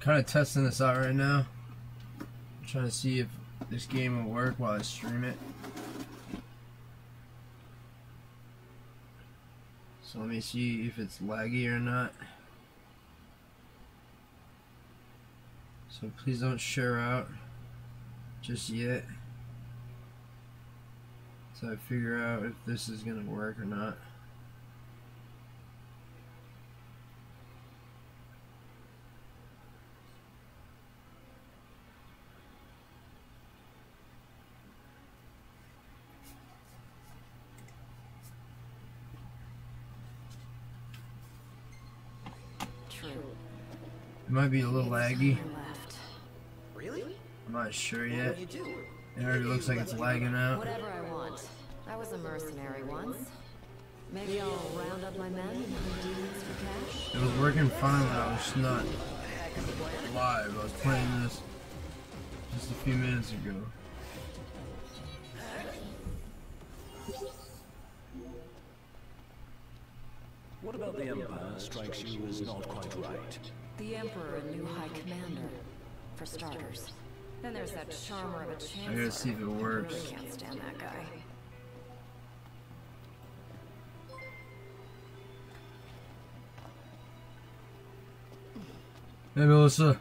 Kind of testing this out right now. I'm trying to see if this game will work while I stream it. So let me see if it's laggy or not. So please don't share out just yet. So I figure out if this is gonna work or not. It might be a little laggy. Really? I'm not sure yet. It already looks like it's lagging out. Whatever I want. I was a mercenary once. Maybe I'll round up my men and hunt demons for cash. It was working fine when I was not live. I was playing this just a few minutes ago. What about the Empire strikes you as not quite right? The Emperor and new High Commander, for starters. Then there's that charmer of a chancellor. I gotta see if it works. I really can't stand that guy. Hey, Melissa.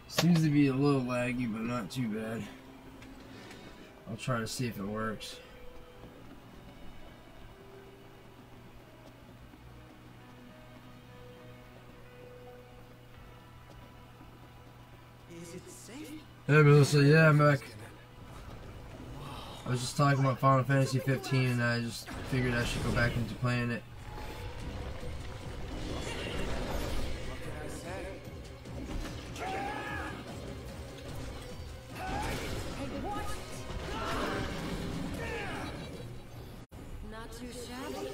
Seems to be a little laggy, but not too bad. I'll try to see if it works. Is it safe? Hey, Melissa. Yeah, I'm back. I was just talking about Final Fantasy 15 and I just figured I should go back into playing it. Not too shabby.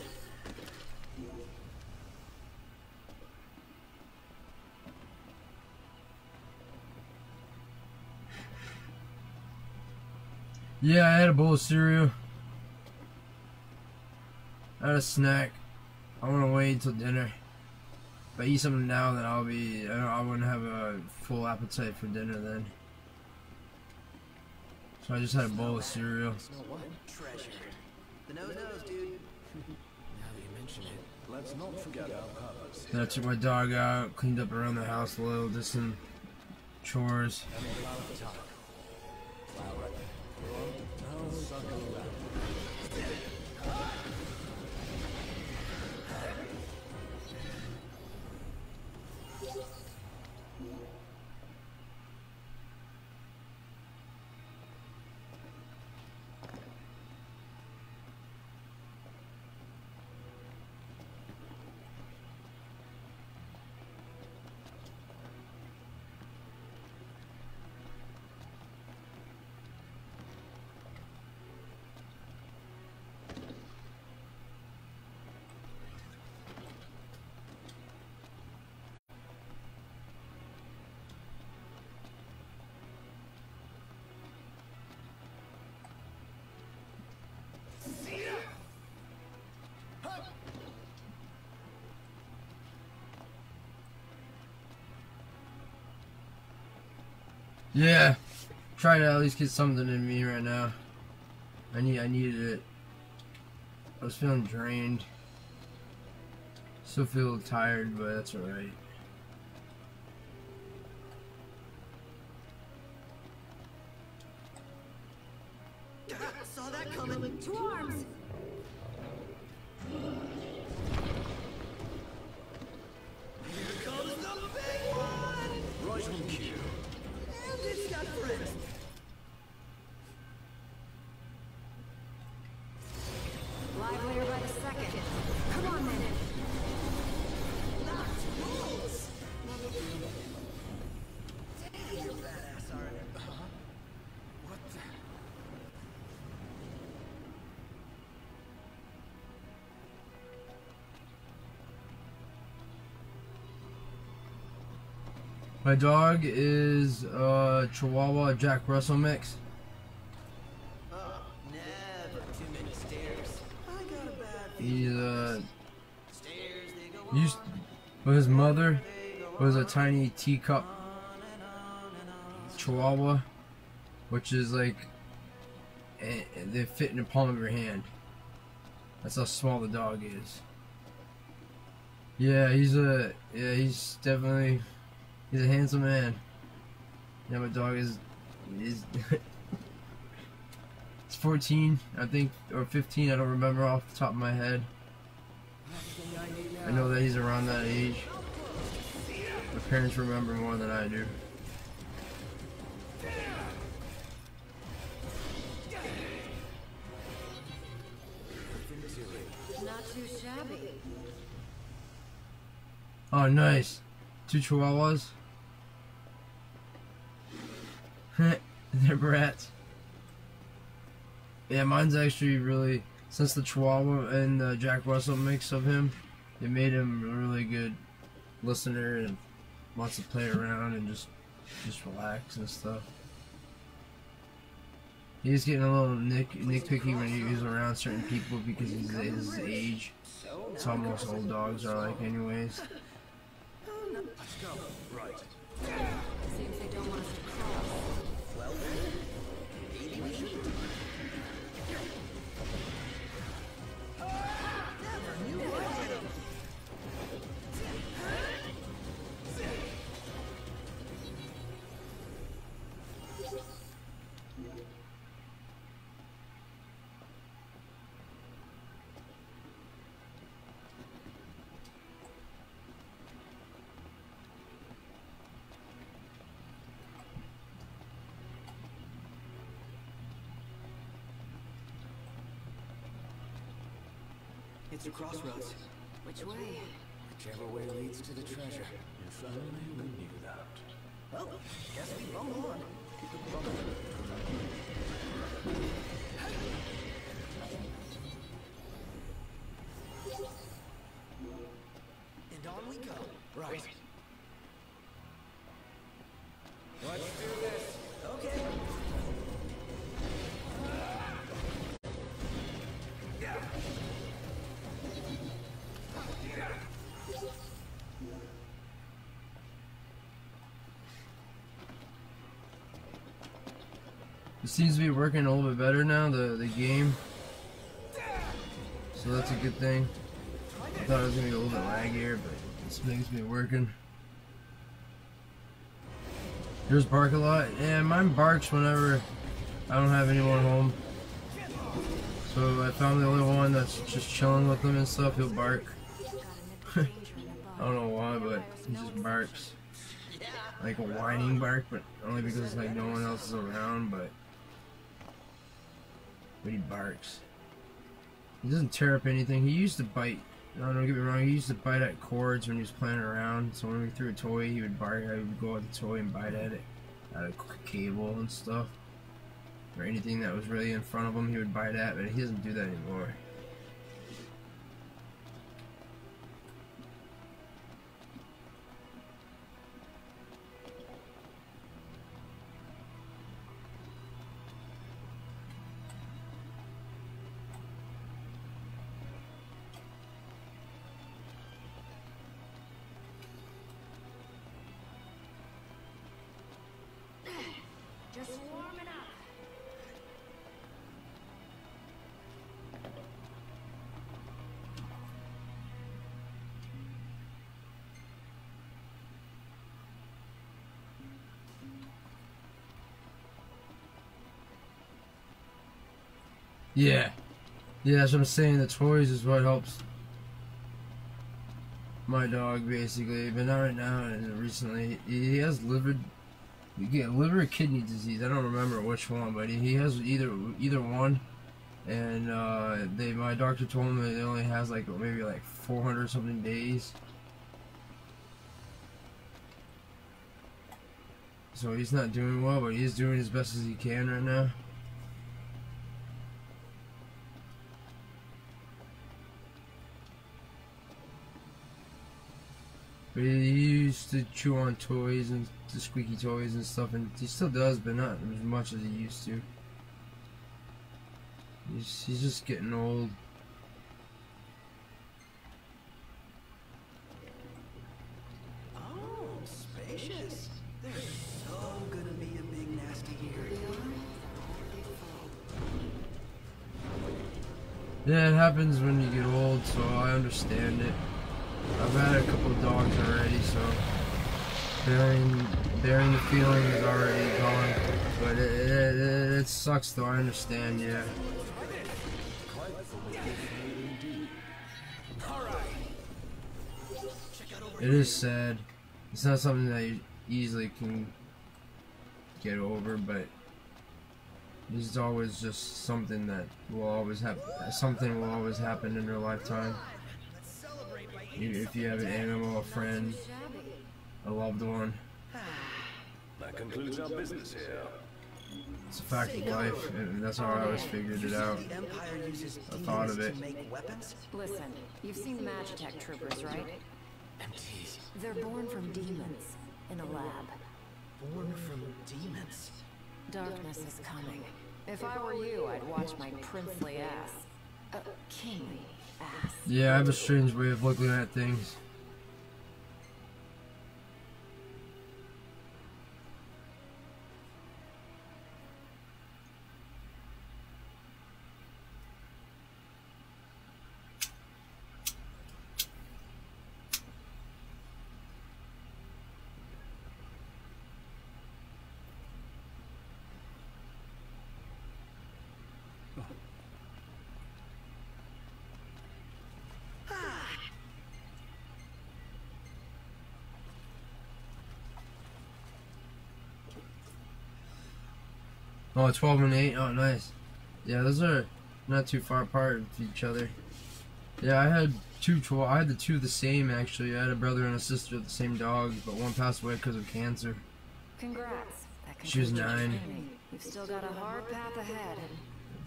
Yeah, I had a bowl of cereal. I had a snack. I want to wait until dinner. If I eat something now, then I wouldn't have a full appetite for dinner then. So I just had a bowl of cereal. Treasure. The nose, dude. Now that you mention it, Let's not forget our purpose. Then I took my dog out, cleaned up around the house a little, did some chores. Yeah, try to at least get something in me right now. I needed it. I was feeling drained. Still feel a little tired, but that's alright. saw that coming. To arms! Here comes the big one! Right on cue. And it's got friends. Livelier by the second. Come on, then. Knocked rules. Damn, you're badass, aren't you? What the? My dog is Chihuahua Jack Russell mix. Never too many stairs. I got a bad He's Used, but his mother was a tiny teacup Chihuahua, which is like they fit in the palm of your hand. That's how small the dog is. Yeah, he's definitely a handsome man. Yeah, my dog is it's 14, I think, or 15. I don't remember off the top of my head. I know that he's around that age. My parents remember more than I do. Not too shabby. Oh, nice. 2 Chihuahuas. They're brats. Yeah, mine's actually really, since the Chihuahua and the Jack Russell mix of him, it made him a really good listener and wants to play around and just relax and stuff. He's getting a little nitpicky when he's around certain people because he's his age. It's how most old dogs are like anyways. Let's go. Right. Seems they don't want us to cross. Well then, maybe we should. Never knew I did 'em. It's a crossroads. Which way? Whichever way leads to the treasure. If only we knew that. Well, guess we bumble on. And on we go. Right. Let's do this. Okay. It seems to be working a little bit better now, the game. So that's a good thing. I thought it was going to be a little bit laggier, but this makes me working. Yours bark a lot? Yeah, mine barks whenever I don't have anyone home. So I found the only one that's just chilling with them and stuff, he'll bark. I don't know why, but he just barks. Like a whining bark, but only because like no one else is around, but he barks. He doesn't tear up anything. He used to bite. No, don't get me wrong. He used to bite at cords when he was playing around. So when we threw a toy, he would bark. I would go at the toy and bite at it, at a cable and stuff, or anything that was really in front of him. He would bite at, but he doesn't do that anymore. Just warming up. Yeah, that's what I'm saying. The toys is what helps my dog basically, but not right now. And recently, he has liver or kidney disease. I don't remember which one, but he has either one. And my doctor told him that it only has like maybe like 400 something days. So he's not doing well, but he's doing as best as he can right now. But he used to chew on toys and the squeaky toys and stuff, and he still does, but not as much as he used to. He's just getting old. Yeah, it happens when you get old, so I understand it. I've had a couple of dogs already, so bearing the feeling is already gone. But it sucks though, I understand, yeah. It is sad. It's not something that you easily can get over, but it's always just something that will always happen. Something will always happen in your lifetime. If you have an animal, a friend, a loved one. That concludes our business here. It's a fact of life, and that's how I always figured it out. I thought of it. Listen, you've seen Magitech troopers, right? MTs. They're born from demons in a lab. Born from demons. Darkness is coming. If I were you, I'd watch my princely ass. Kingly ass. Yeah, I have a strange way of looking at things. Oh, 12 and 8. Oh, nice. Yeah, those are not too far apart of each other. Yeah, I had I had the two the same, actually. I had a brother and a sister with the same dog, but one passed away because of cancer. Congrats. She was 9. You've still got a hard path ahead.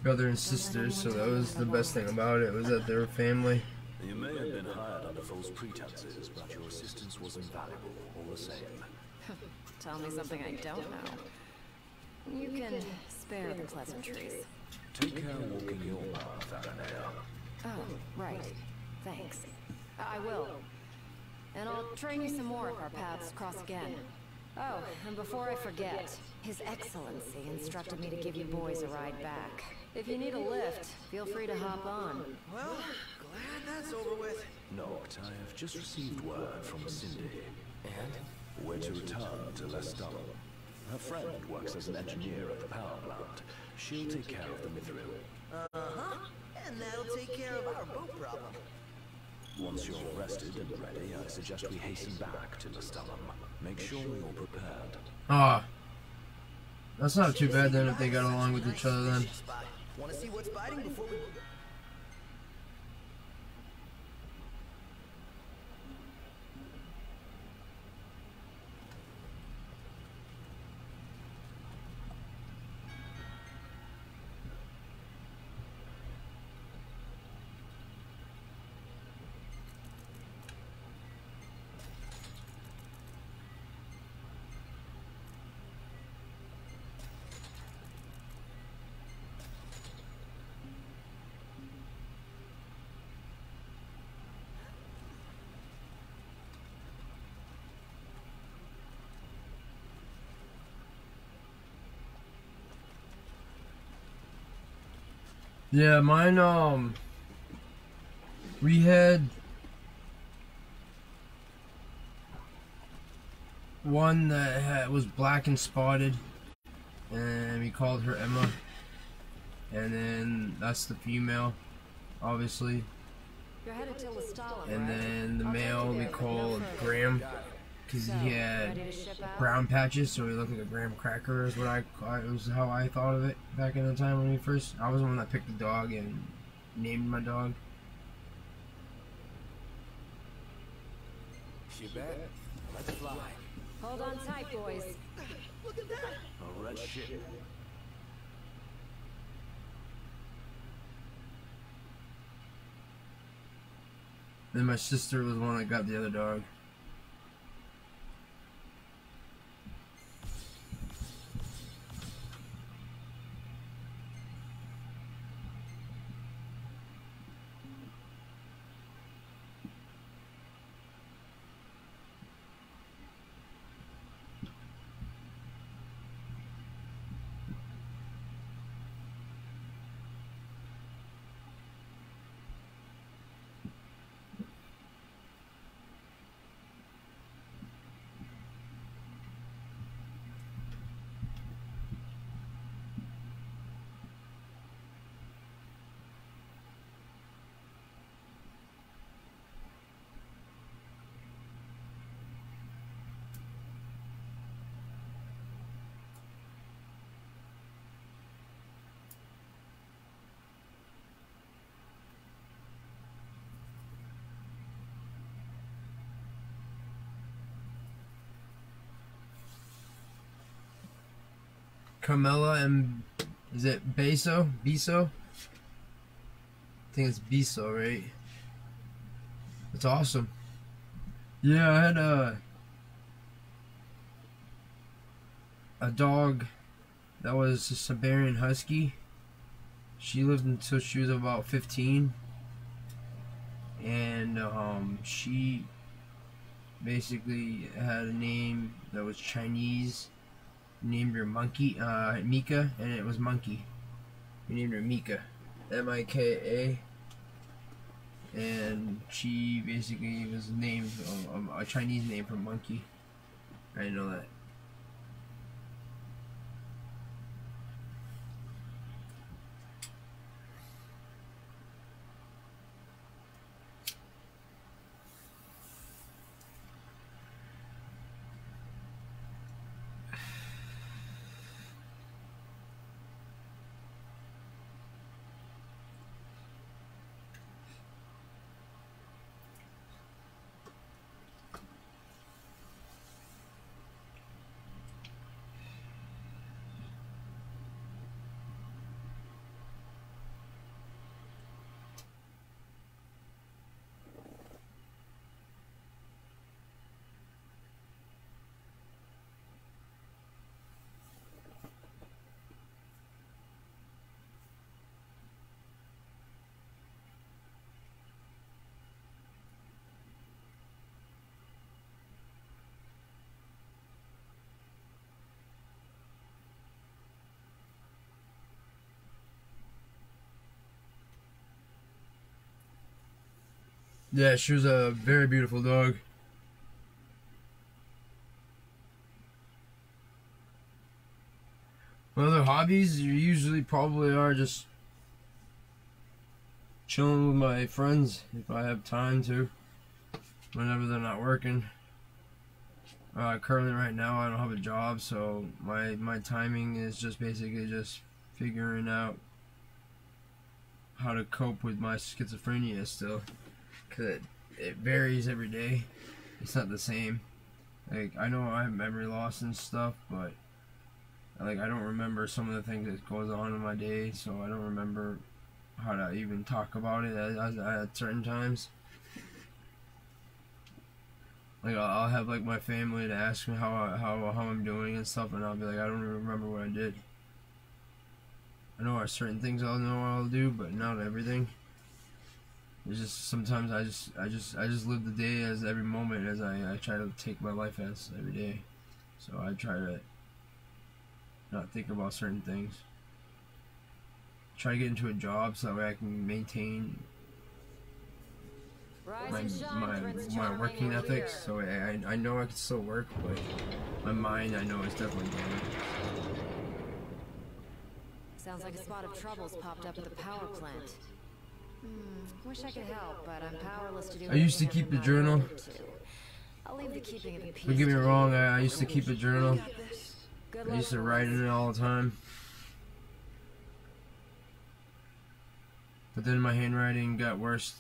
Brother and sisters, so that was the best thing about it, was that they were family. You may have been hired under false pretenses, but your assistance was invaluable all the same. Tell me something I don't know. You can spare the pleasantries. Take care walking your path, Aranea. Oh, right. Thanks. I will. And I'll train you some more if our paths cross again. Oh, and before I forget, His Excellency instructed me to give you boys a ride back. If you need a lift, feel free to hop on. Well, glad that's over with. Noct, I have just received word from Cindy. And? We're to return to Lestalem. Her friend works as an engineer at the power plant. She'll take care of the Mithril. Uh-huh. And that'll take care of our boat problem. Once you're rested and ready, I suggest we hasten back to Lestalem. Make sure you're prepared. Ah. That's not too bad then if they got along with each other then. Want to see what's biting before we... Yeah, mine, we had one that was black and spotted, and we called her Emma, and then that's the female, obviously, You're headed to Lestalem, and right? then the I'll take male you we there, but no called further. Graham, because So, he had ready to ship out? brown patches, so he looked like a graham cracker is what it was how I thought of it back in the time when I was the one that picked the dog and named my dog. You bet. Let's fly. Hold on tight, boys. Look at that. A red ship. Then my sister was the one that got the other dog. Carmela and is it Beso? Beso? I think it's Beso, right? It's awesome. Yeah, I had a dog that was a Siberian Husky. She lived until she was about 15, and she basically had a name that was Chinese. We named her Monkey, Mika, and it was Monkey. We named her Mika, Mika, and she basically was named a Chinese name for monkey. I didn't know that. Yeah, she was a very beautiful dog. My other hobbies usually probably are just chilling with my friends if I have time to, whenever they're not working. Currently right now I don't have a job, so my timing is just basically just figuring out how to cope with my schizophrenia still. Cause it varies every day. It's not the same. Like, I know I have memory loss and stuff, but like I don't remember some of the things that goes on in my day, so I don't remember how to even talk about it at certain times. Like I'll have like my family to ask me how I'm doing and stuff, and I'll be like, I don't even remember what I did. I know there are certain things I'll know I'll do, but not everything. It's just sometimes I just live the day as every moment as I try to take my life as every day. So I try to not think about certain things. Try to get into a job so that way I can maintain my working ethics. So I know I can still work, but my mind I know is definitely going. Sounds like a spot of troubles popped up at the power plant. Wish I could help, but I'm powerless to do. I used to keep a journal. I'll leave the keeping of the peace. Don't get me wrong, I used to keep a journal. I used to write in it all the time. But then my handwriting got worse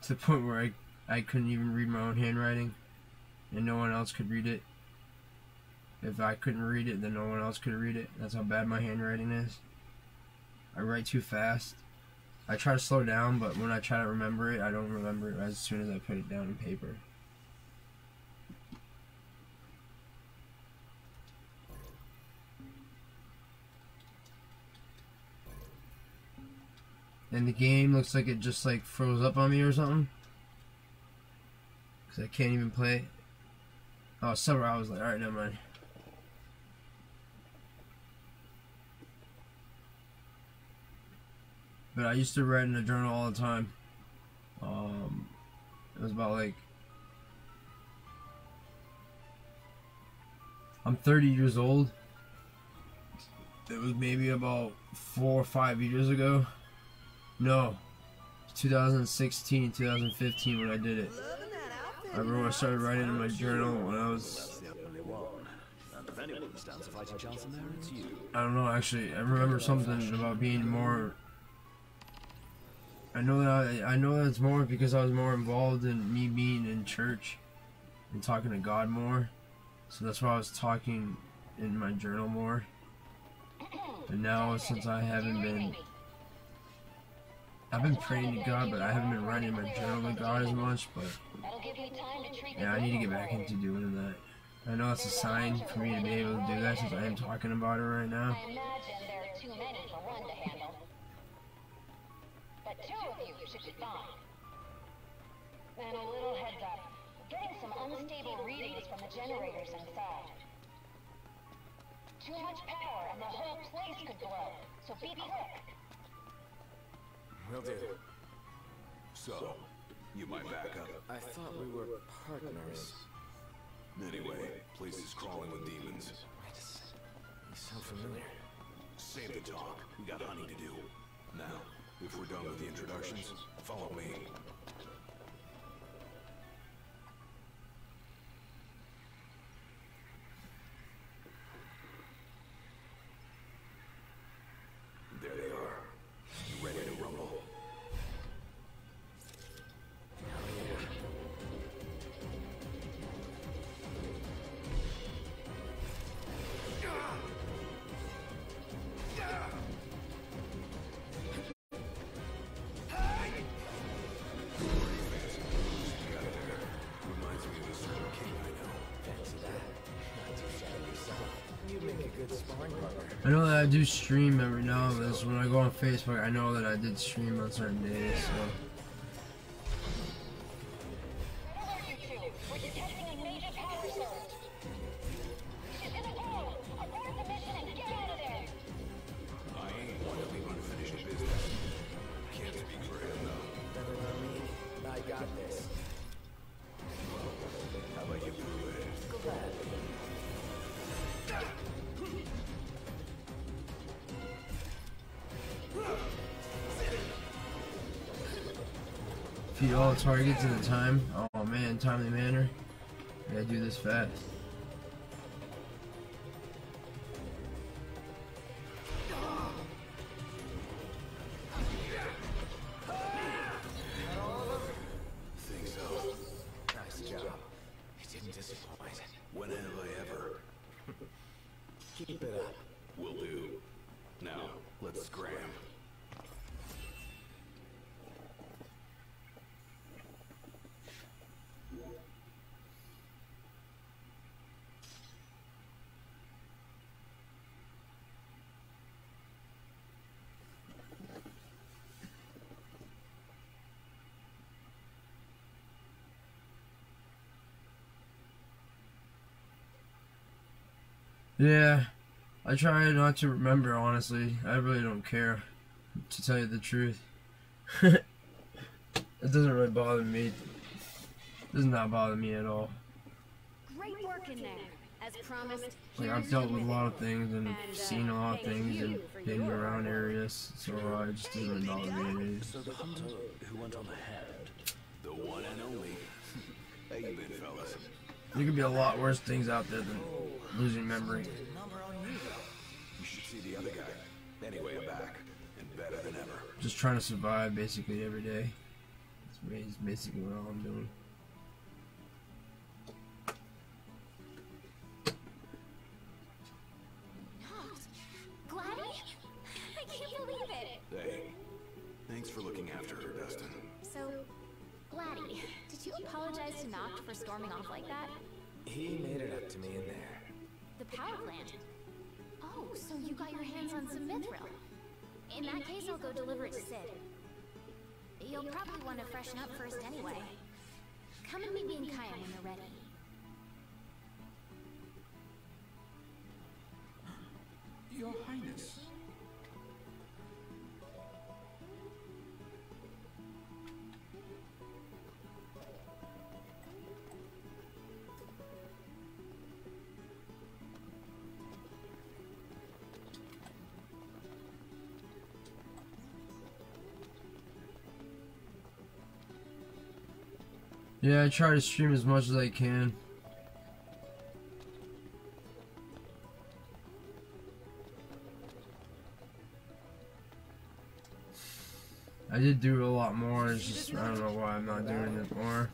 to the point where I couldn't even read my own handwriting, and no one else could read it. If I couldn't read it, then no one else could read it. That's how bad my handwriting is. I write too fast. I try to slow down, but when I try to remember it, I don't remember it as soon as I put it down on paper. And the game looks like it just like froze up on me or something. Because I can't even play it. Oh, several hours later. Alright, never mind. But I used to write in a journal all the time. It was about like... I'm 30 years old. It was maybe about 4 or 5 years ago. No. 2016, 2015 when I did it. I started writing in my journal when I was... I don't know, actually. I remember something about being more... I know that it's more because I was more involved in me being in church and talking to God more. So that's why I was talking in my journal more. And now since I've been praying to God, but I haven't been writing my journal to God as much, but yeah, I need to get back into doing that. I know it's a sign for me to be able to do that since I am talking about it right now. I imagine there are too many for one to handle. But two of you should be fine. And a little heads up. Getting some unstable readings from the generators inside. Too much power and the whole place could blow. So be quick. Will do. So, you might back up. I thought we were partners. Anyway, place is crawling with demons. Wait, you sound familiar. Save the talk. We got honey to do. Now, if we're done with the introductions, follow me. There they are. You ready to rumble? I know that I do stream every now and then, so when I go on Facebook, I know that I did stream on certain days, so. Where are you two? We're detecting a major power surge. She's in a hole. Abort the mission and get out of there. I ain't one to leave unfinished business. Can't speak for him, though. Never mind me. I got this. How about you prove it? Go back. Feed all targets at a time. Oh man, timely manner. I gotta do this fast. Think so. Nice job. You didn't disappoint. When have I ever? Keep it up. Will do. Now, let's scram. Yeah, I try not to remember, honestly. I really don't care, to tell you the truth. It doesn't really bother me. It does not bother me at all. Great work in there. As promised. Like, I've dealt with a lot of things and seen a lot of things and been around areas, so I just doesn't bother me. So the hunter who went on ahead, the one and only. How you been, fellas? There could be a lot worse things out there than losing memory. You should see the other guy. Anyway, I'm back, and better than ever. Just trying to survive basically every day. That's basically what all I'm doing. Gladys? I can't believe it. Hey, thanks for looking after her, Dustin. So, Gladys, did you apologize to Noct for storming off like that? He made it up to me in there. The power plant? Oh, so you got your hands on some mithril. In that case, I'll go deliver it to Sid. You'll probably want to freshen up first anyway. Come and meet me in Kaya when you're ready. Your Highness. Yeah, I try to stream as much as I can. I did do it a lot more, it's just, I don't know why I'm not doing it more.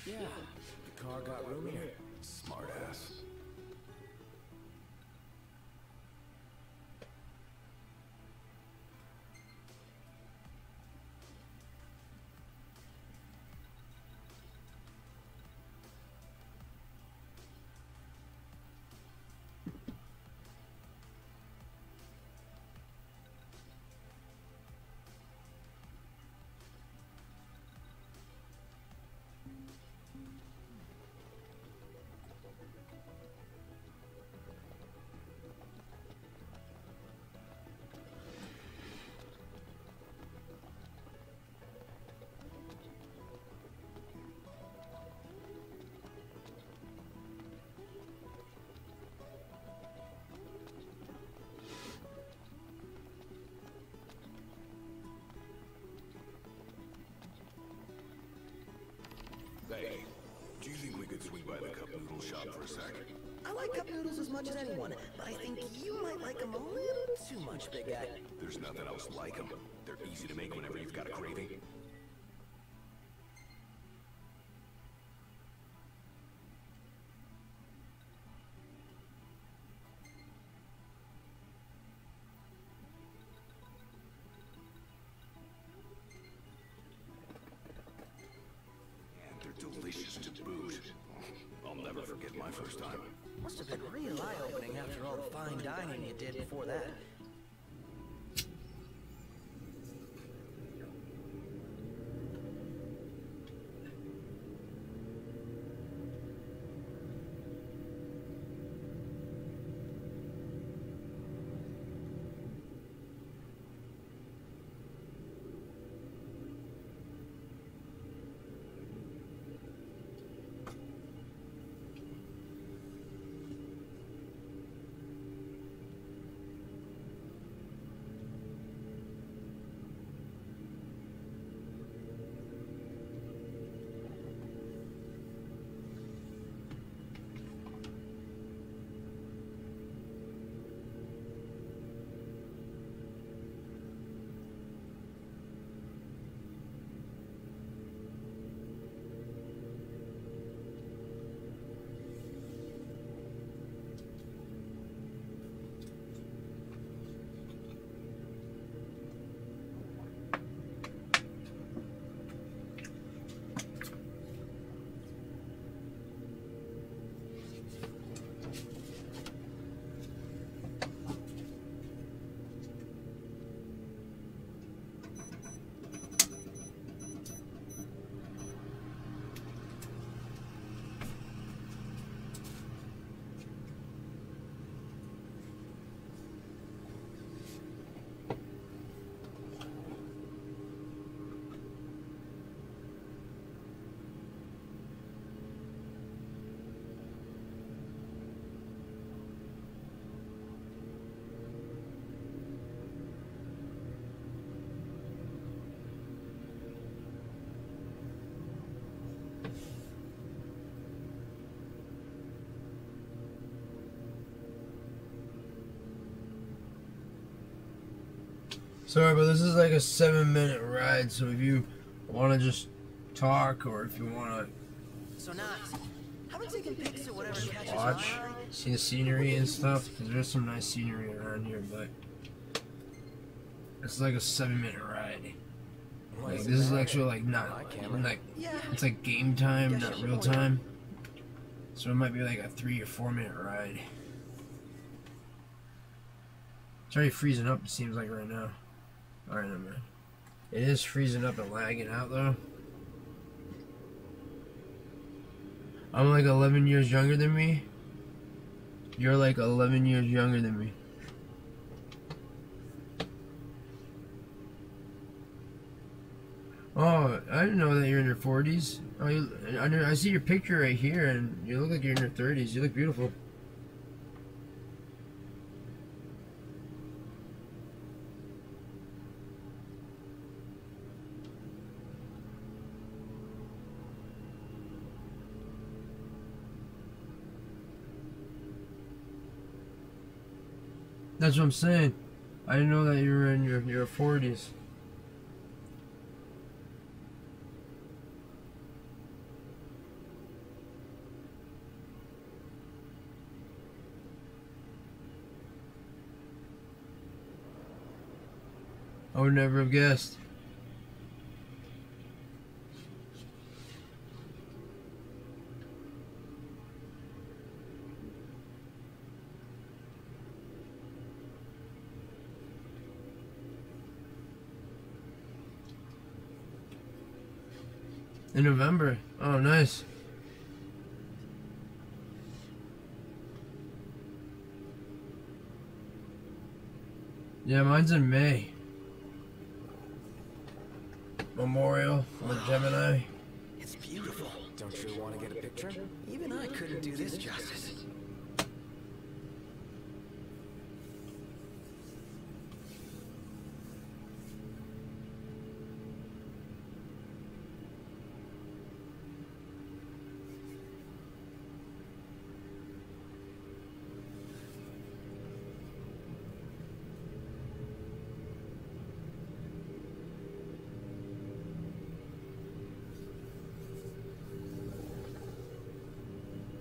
Yeah, the car got roomier. Smart ass. Hey, do you think we could swing by the cup noodle shop for a sec? I like cup noodles as much as anyone, but I think you might like them a little too much, big guy. There's nothing else like them. They're easy to make whenever you've got a craving. And they're delicious to boot. I'll never forget my first time. Must have been real eye-opening after all the fine dining you did before that. Sorry, but this is like a 7-minute ride, so if you want to just talk or if you want So Knox, how about taking pics or whatever to catches watch, your eye? see the scenery and stuff, because there's some nice scenery around here, but it's like a 7-minute ride. Like, this is actually like not, like, it's like game time, not real time. So it might be like a 3 or 4-minute ride. It's already freezing up, it seems like right now. Alright, no, man. It is freezing up and lagging out though. I'm like 11 years younger than me. You're like 11 years younger than me. Oh, I didn't know that you're in your 40s. Oh, I see your picture right here, and you look like you're in your 30s. You look beautiful. That's what I'm saying. I didn't know that you were in your 40s. I would never have guessed. In November. Oh, nice. Yeah, mine's in May. Memorial for Gemini. It's beautiful. Don't you want to get a picture? Even I couldn't do this justice.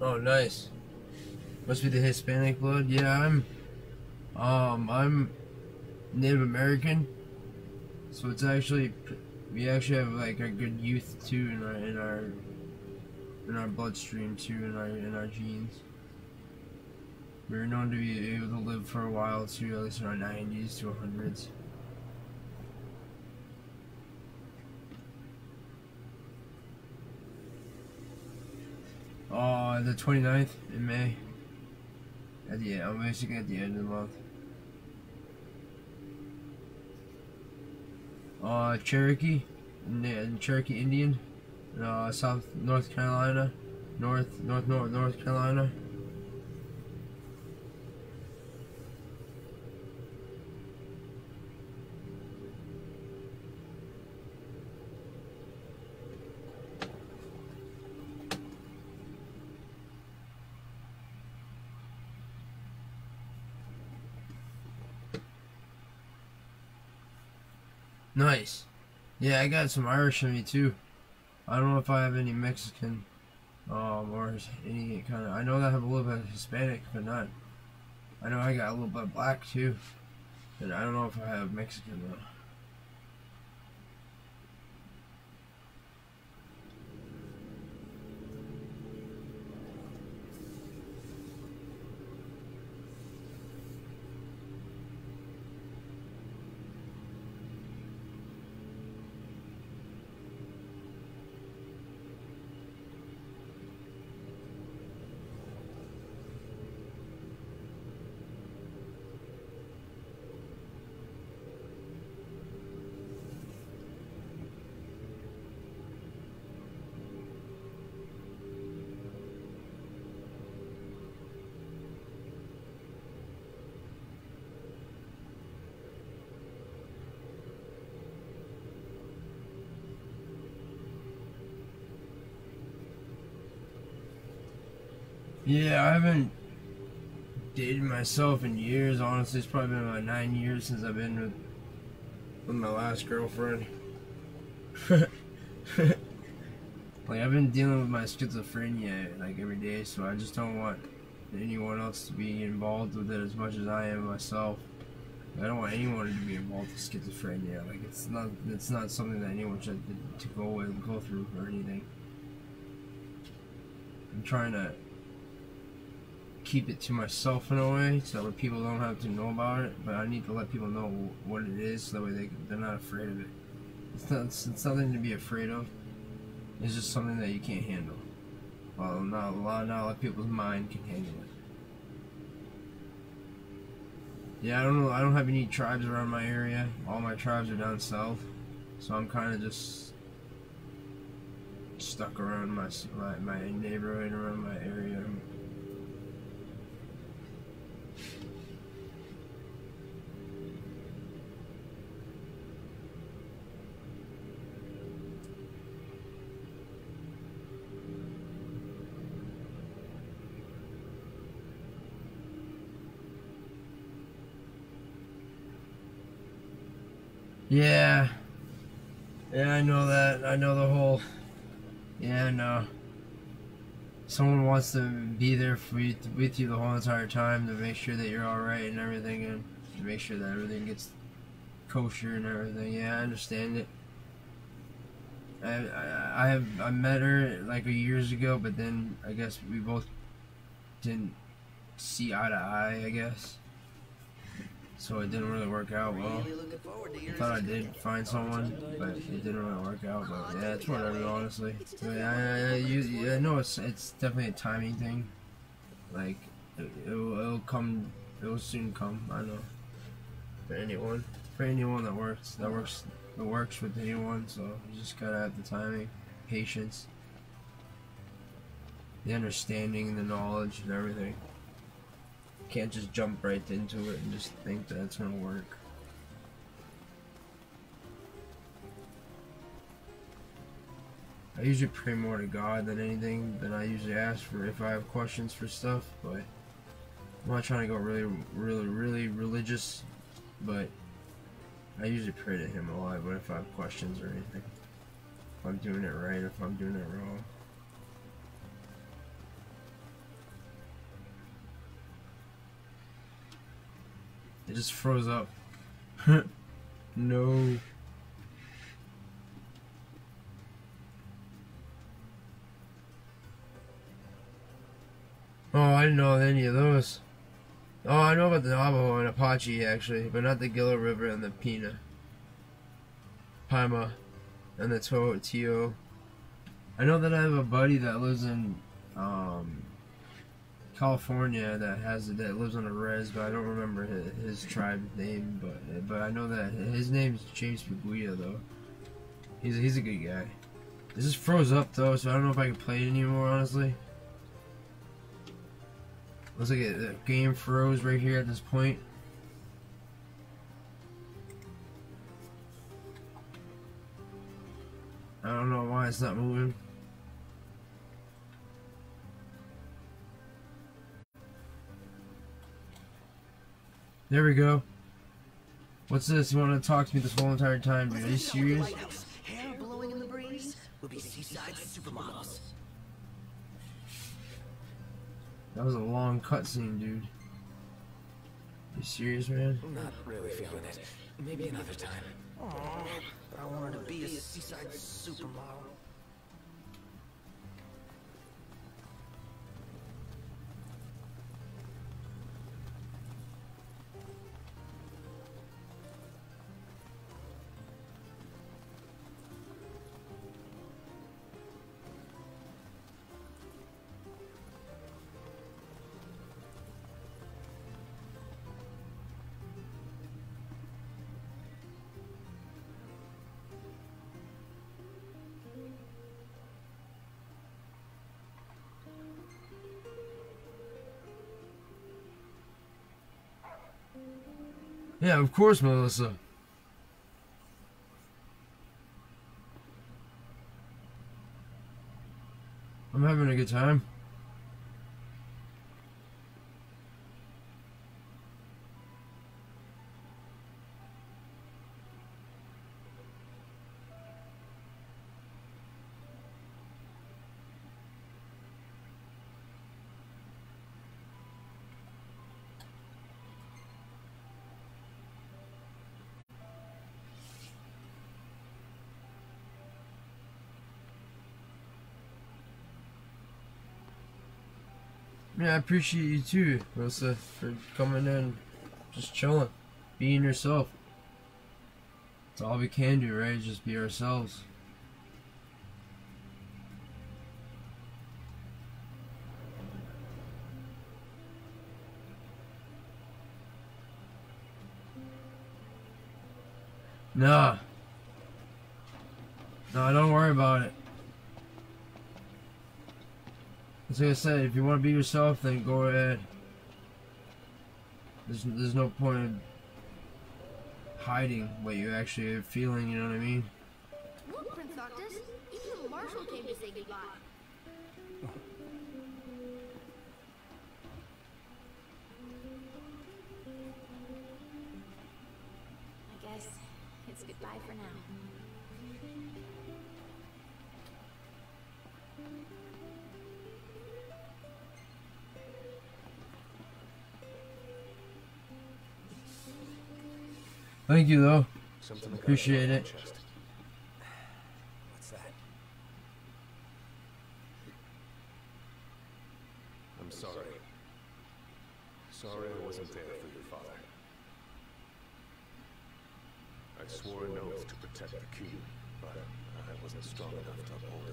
Oh, nice. Must be the Hispanic blood. Yeah, I'm Native American, so it's actually we actually have like a good youth too in our bloodstream too, in our genes. We're known to be able to live for a while too, at least in our 90s to 100s. The 29th in May. I'm basically at the end of the month. Cherokee, Cherokee Indian, North Carolina. Nice. Yeah, I got some Irish in me too. I don't know if I have any Mexican, or any kind of. I know that I have a little bit of Hispanic, but not. I know I got a little bit of black too, but I don't know if I have Mexican though. Yeah, I haven't dated myself in years. Honestly, it's probably been about 9 years since I've been with my last girlfriend. Like, I've been dealing with my schizophrenia like every day, so I just don't want anyone else to be involved with it as much as I am myself. I don't want anyone to be involved with schizophrenia. Like, it's not something that anyone should to go through or anything. I'm trying to keep it to myself in a way, so that people don't have to know about it. But I need to let people know what it is, so that way they're not afraid of it. It's nothing to be afraid of. It's just something that you can't handle. Well, not a lot of people's mind can handle it. Yeah, I don't know. I don't have any tribes around my area. All my tribes are down south, so I'm kind of just stuck around my neighborhood, around my area. Yeah. Yeah, I know that. I know the whole... Yeah, no. Someone wants to be there with you the whole entire time to make sure that you're alright and everything, and to make sure that everything gets kosher and everything. Yeah, I understand it. I met her like years ago, but then I guess we both didn't see eye to eye, I guess. So it didn't really work out well. Really looking forward to I your thought I did find someone, but it didn't really work out. But yeah, it's whatever, honestly. But I know it's definitely a timing thing. Like it'll come, it'll soon come. I know. For anyone that works with anyone. So you just gotta have the timing, patience, the understanding, the knowledge, and everything. Can't just jump right into it and just think that it's gonna work. I usually pray more to God than anything than I usually ask for if I have questions for stuff, but I'm not trying to go really religious, but I usually pray to Him a lot when if I have questions or anything. If I'm doing it right, if I'm doing it wrong. It just froze up. No. Oh, I didn't know any of those. Oh, I know about the Navajo and Apache actually, but not the Gila River and the Paima, and the Tio. I know that I have a buddy that lives in California that lives on a res, but I don't remember his tribe name. But I know that his name's James Paguia though. He's a good guy. This just froze up though, so I don't know if I can play it anymore. Honestly, looks like the game froze right here at this point. I don't know why it's not moving. There we go. What's this? You want to talk to me this whole entire time, dude? Are you serious? Hair blowing in the breeze. We'll be seaside supermodels. That was a long cutscene, dude. You serious, man? I'm not really feeling it. Maybe another time. Aww, but I wanted to be a seaside supermodel. Yeah, of course, Melissa. I'm having a good time. Yeah, I appreciate you too, Melissa, for coming in, just chilling, being yourself. That's all we can do, right? Just be ourselves. Nah. No, don't worry about it. Like I said, if you want to be yourself, then go ahead. There's no point in hiding what you actually are feeling, you know what I mean? Look, Prince Octus, even the Marshal came to say goodbye. I guess it's goodbye for now. Thank you, though. Something I got Appreciate on my it. chest. What's that? I'm sorry. Sorry I wasn't there for your father. I swore an oath to protect the key, but I wasn't strong enough to uphold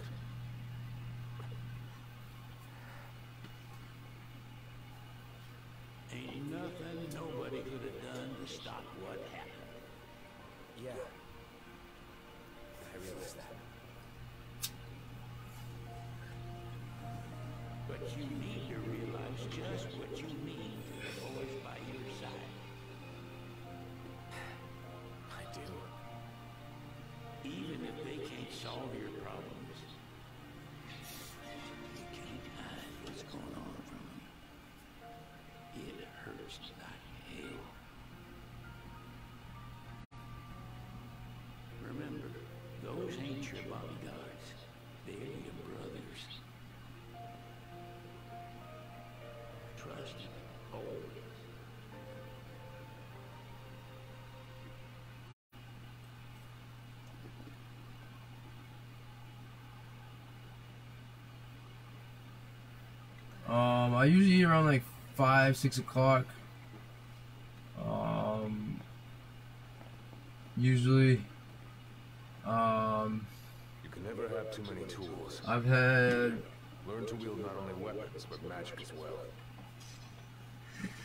it. Ain't nothing nobody could have done to stop what happened. Yeah. I realize that. But you need to realize just what you mean to the boys by your side. I do. Even if they can't solve your problems, you can't hide what's going on from them. It hurts like hell. Remember, those ain't your bodyguards. They're your brothers. Trust me, always. I usually eat around like 5, 6 o'clock. Usually, You can never have too many tools. I've had Learn to wield not only weapons, but magic as well.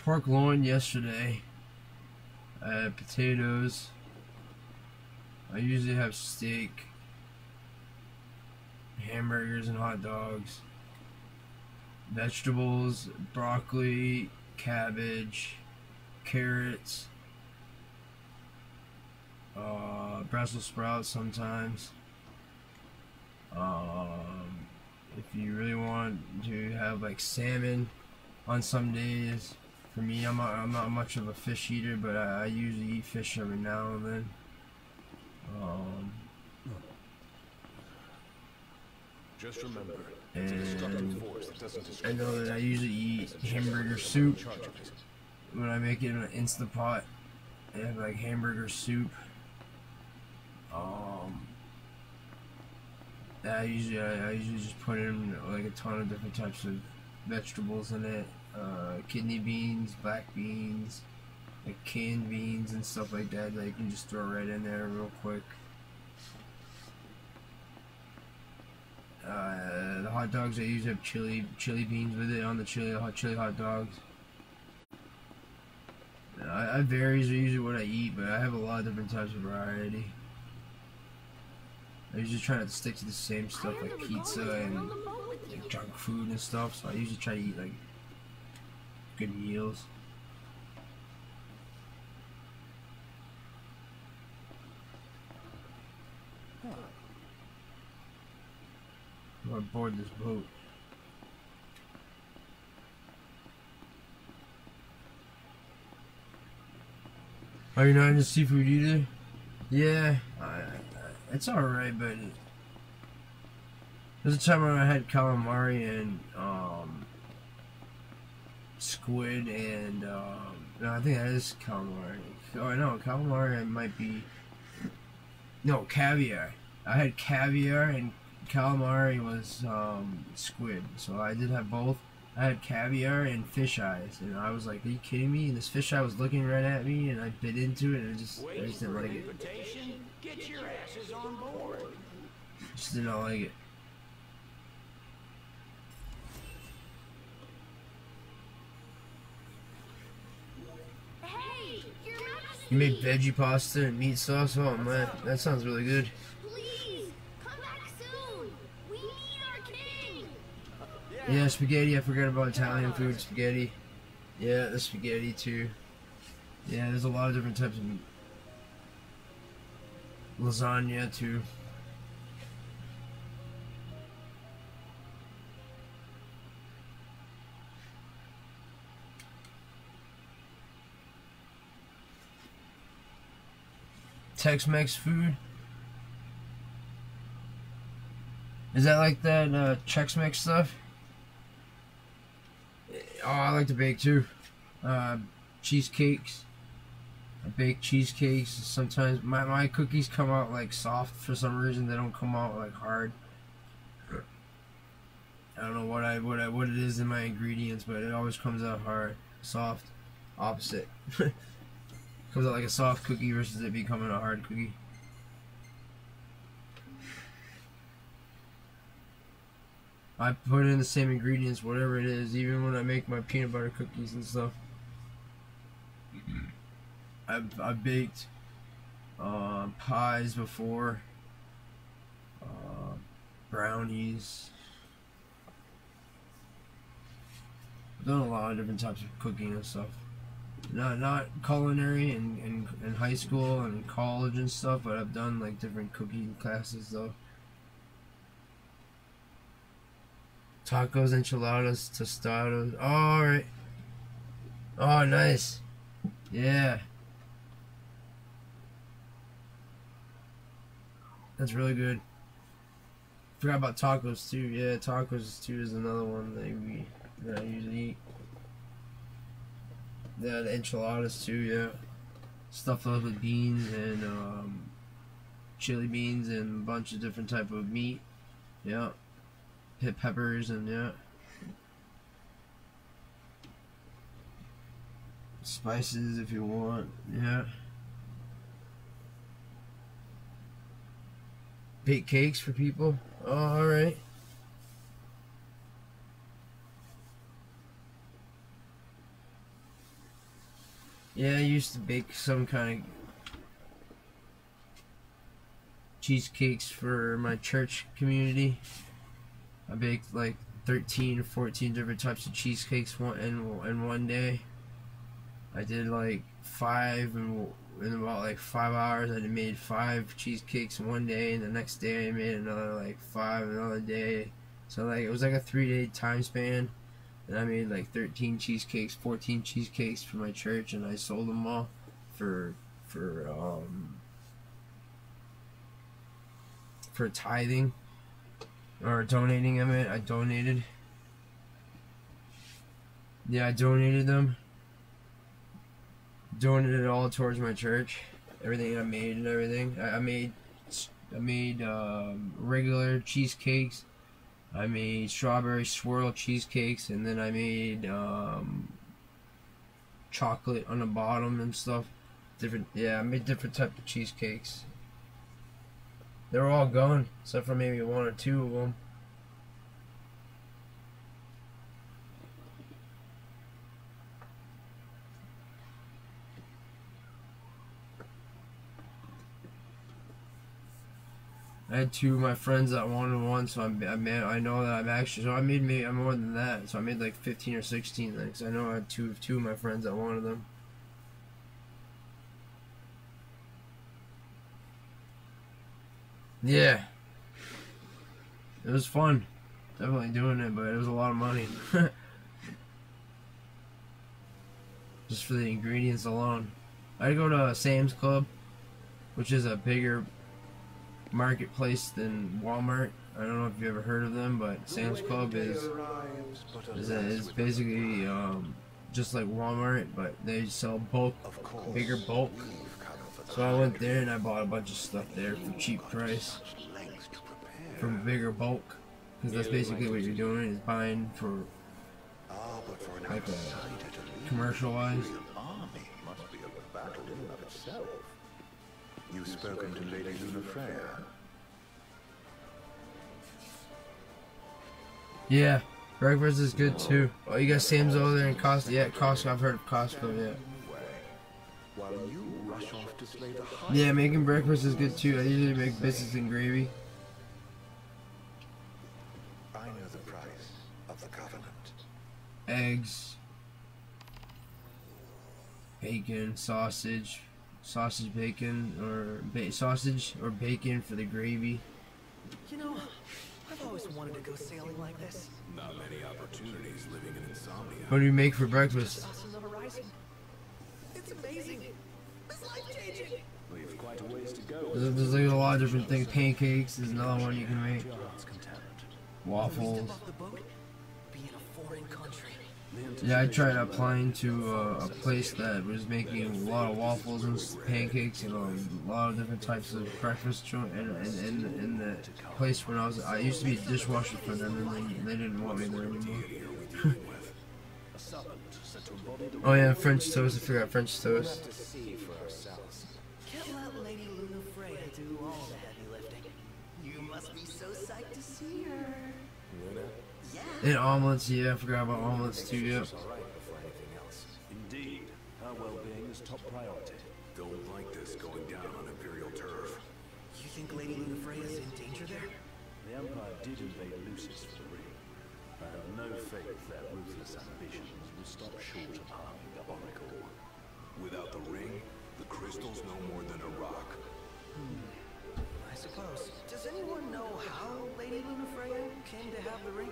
pork loin yesterday. I had potatoes. I usually have steak, hamburgers and hot dogs, vegetables, broccoli, cabbage, carrots, Brussels sprouts sometimes. If you really want to have like salmon on some days, for me, I'm not much of a fish eater, but I usually eat fish every now and then. Just remember, it's a destructive force that doesn't I destroy. know that I usually eat hamburger soup Charge of it. when I make it in an Instant Pot. I have like hamburger soup. I usually just put in like a ton of different types of vegetables in it. Kidney beans, black beans, like canned beans and stuff like that that you can just throw right in there real quick. The hot dogs, I usually have chili beans with it on the chili hot dogs. I varies usually what I eat, but I have a lot of different types of variety. I usually try not to stick to the same stuff like pizza and like junk food and stuff, so I usually try to eat like good meals. I'm gonna board this boat. Are you not into seafood either? Yeah, it's alright, but there's a time when I had calamari and squid and no, I think that is calamari. Oh no, calamari might be no caviar. I had caviar and calamari was squid, so I did have both. I had caviar and fish eyes, and I was like, "Are you kidding me?" And this fish eye was looking right at me, and I bit into it, and I just didn't like it. Invitation? Get your asses on board. Just did not like it. Hey, Your Majesty! You made veggie pasta and meat sauce. Oh man, that sounds really good. Please, come back soon! We need our king! Yeah, spaghetti. I forgot about Italian food. Spaghetti. Yeah, the spaghetti too. Yeah, there's a lot of different types of lasagna too. Tex-Mex food. Is that like that Chex-Mix stuff? Oh, I like to bake too. Cheesecakes. I bake cheesecakes. Sometimes my cookies come out like soft for some reason. They don't come out like hard. I don't know what it is in my ingredients, but it always comes out hard, soft, opposite. Comes out like a soft cookie versus it becoming a hard cookie. I put in the same ingredients, whatever it is, even when I make my peanut butter cookies and stuff. I've baked pies before, brownies. I've done a lot of different types of cooking and stuff. Not culinary in high school and college and stuff, but I've done like different cooking classes though. Tacos, enchiladas, tostados. Oh, alright. Oh, nice. Yeah. That's really good. Forgot about tacos too. Yeah, tacos too is another one that I usually eat. Yeah, the enchiladas too, yeah. Stuffed those with beans and chili beans and a bunch of different type of meat. Yeah. Hit peppers and yeah. Spices if you want, yeah. Bake cakes for people. Oh, alright. Yeah, I used to bake some kind of cheesecakes for my church community. I baked like 13 or 14 different types of cheesecakes in one day. I did like 5 in about like 5 hours. I made 5 cheesecakes in one day, and the next day I made another like 5 another day. So like it was like a 3-day time span, and I made like 13 cheesecakes, 14 cheesecakes for my church, and I sold them all for tithing. Or donating, I donated. Yeah, I donated them. Donated it all towards my church. Everything I made and everything. I made regular cheesecakes. I made strawberry swirl cheesecakes, and then I made chocolate on the bottom and stuff. I made different type of cheesecakes. They were all gone, except for maybe 1 or 2 of them. I had 2 of my friends that wanted one, so I know that I'm actually, so I made more than that. So I made like 15 or 16 things. I know I had two of my friends that wanted them. Yeah. It was fun. Definitely doing it, but it was a lot of money. Just for the ingredients alone. I'd go to Sam's Club, which is a bigger marketplace than Walmart. I don't know if you ever heard of them, but Sam's Club is basically just like Walmart, but they sell bulk, bigger bulk. So I went there and I bought a bunch of stuff there for cheap price, from bigger bulk, because that's basically what you're doing, is buying for like a commercialized. You've spoken to Lady Lunafreya. Yeah, breakfast is good too. Oh, you got Sam's over there in Costco? Yeah, Costco. I've heard of Costco. Yeah. While you rush off to slay the yeah, making breakfast is good too. I usually make biscuits and gravy. I know the price of the Covenant. Eggs, bacon, sausage, bacon, or sausage or bacon for the gravy. You know, I've always wanted to go sailing like this. Not many opportunities living in insomnia. What do you make for breakfast? Awesome the horizon. It's amazing. It's life-changing. We've quite a ways to go. There's like a lot of different things. Pancakes is another one you can make. Waffles. Step off the boat, be in a foreign country. Yeah, I tried applying to a place that was making a lot of waffles and pancakes and a lot of different types of breakfast joint. And in the place when I used to be a dishwasher for them, and then they didn't want me there anymore. Oh yeah, French toast. I forgot French toast. Can't let Lady Luna Freya do all the heavy lifting. You must be so psyched to see her. Luna? Yeah. And omelets, yeah, I forgot about omelets too, yeah. She's all right before anything else. Indeed, her well-being is top priority. Don't like this going down on Imperial turf. You think Lady Luna Freya's in danger there? The Empire did invade Lucis for the ring. I have no faith their ruthless ambitions will stop short of harming the Oracle. Without the ring, the crystal's no more than a rock. I suppose. Does anyone know how Lady Luna Freya came to have the ring?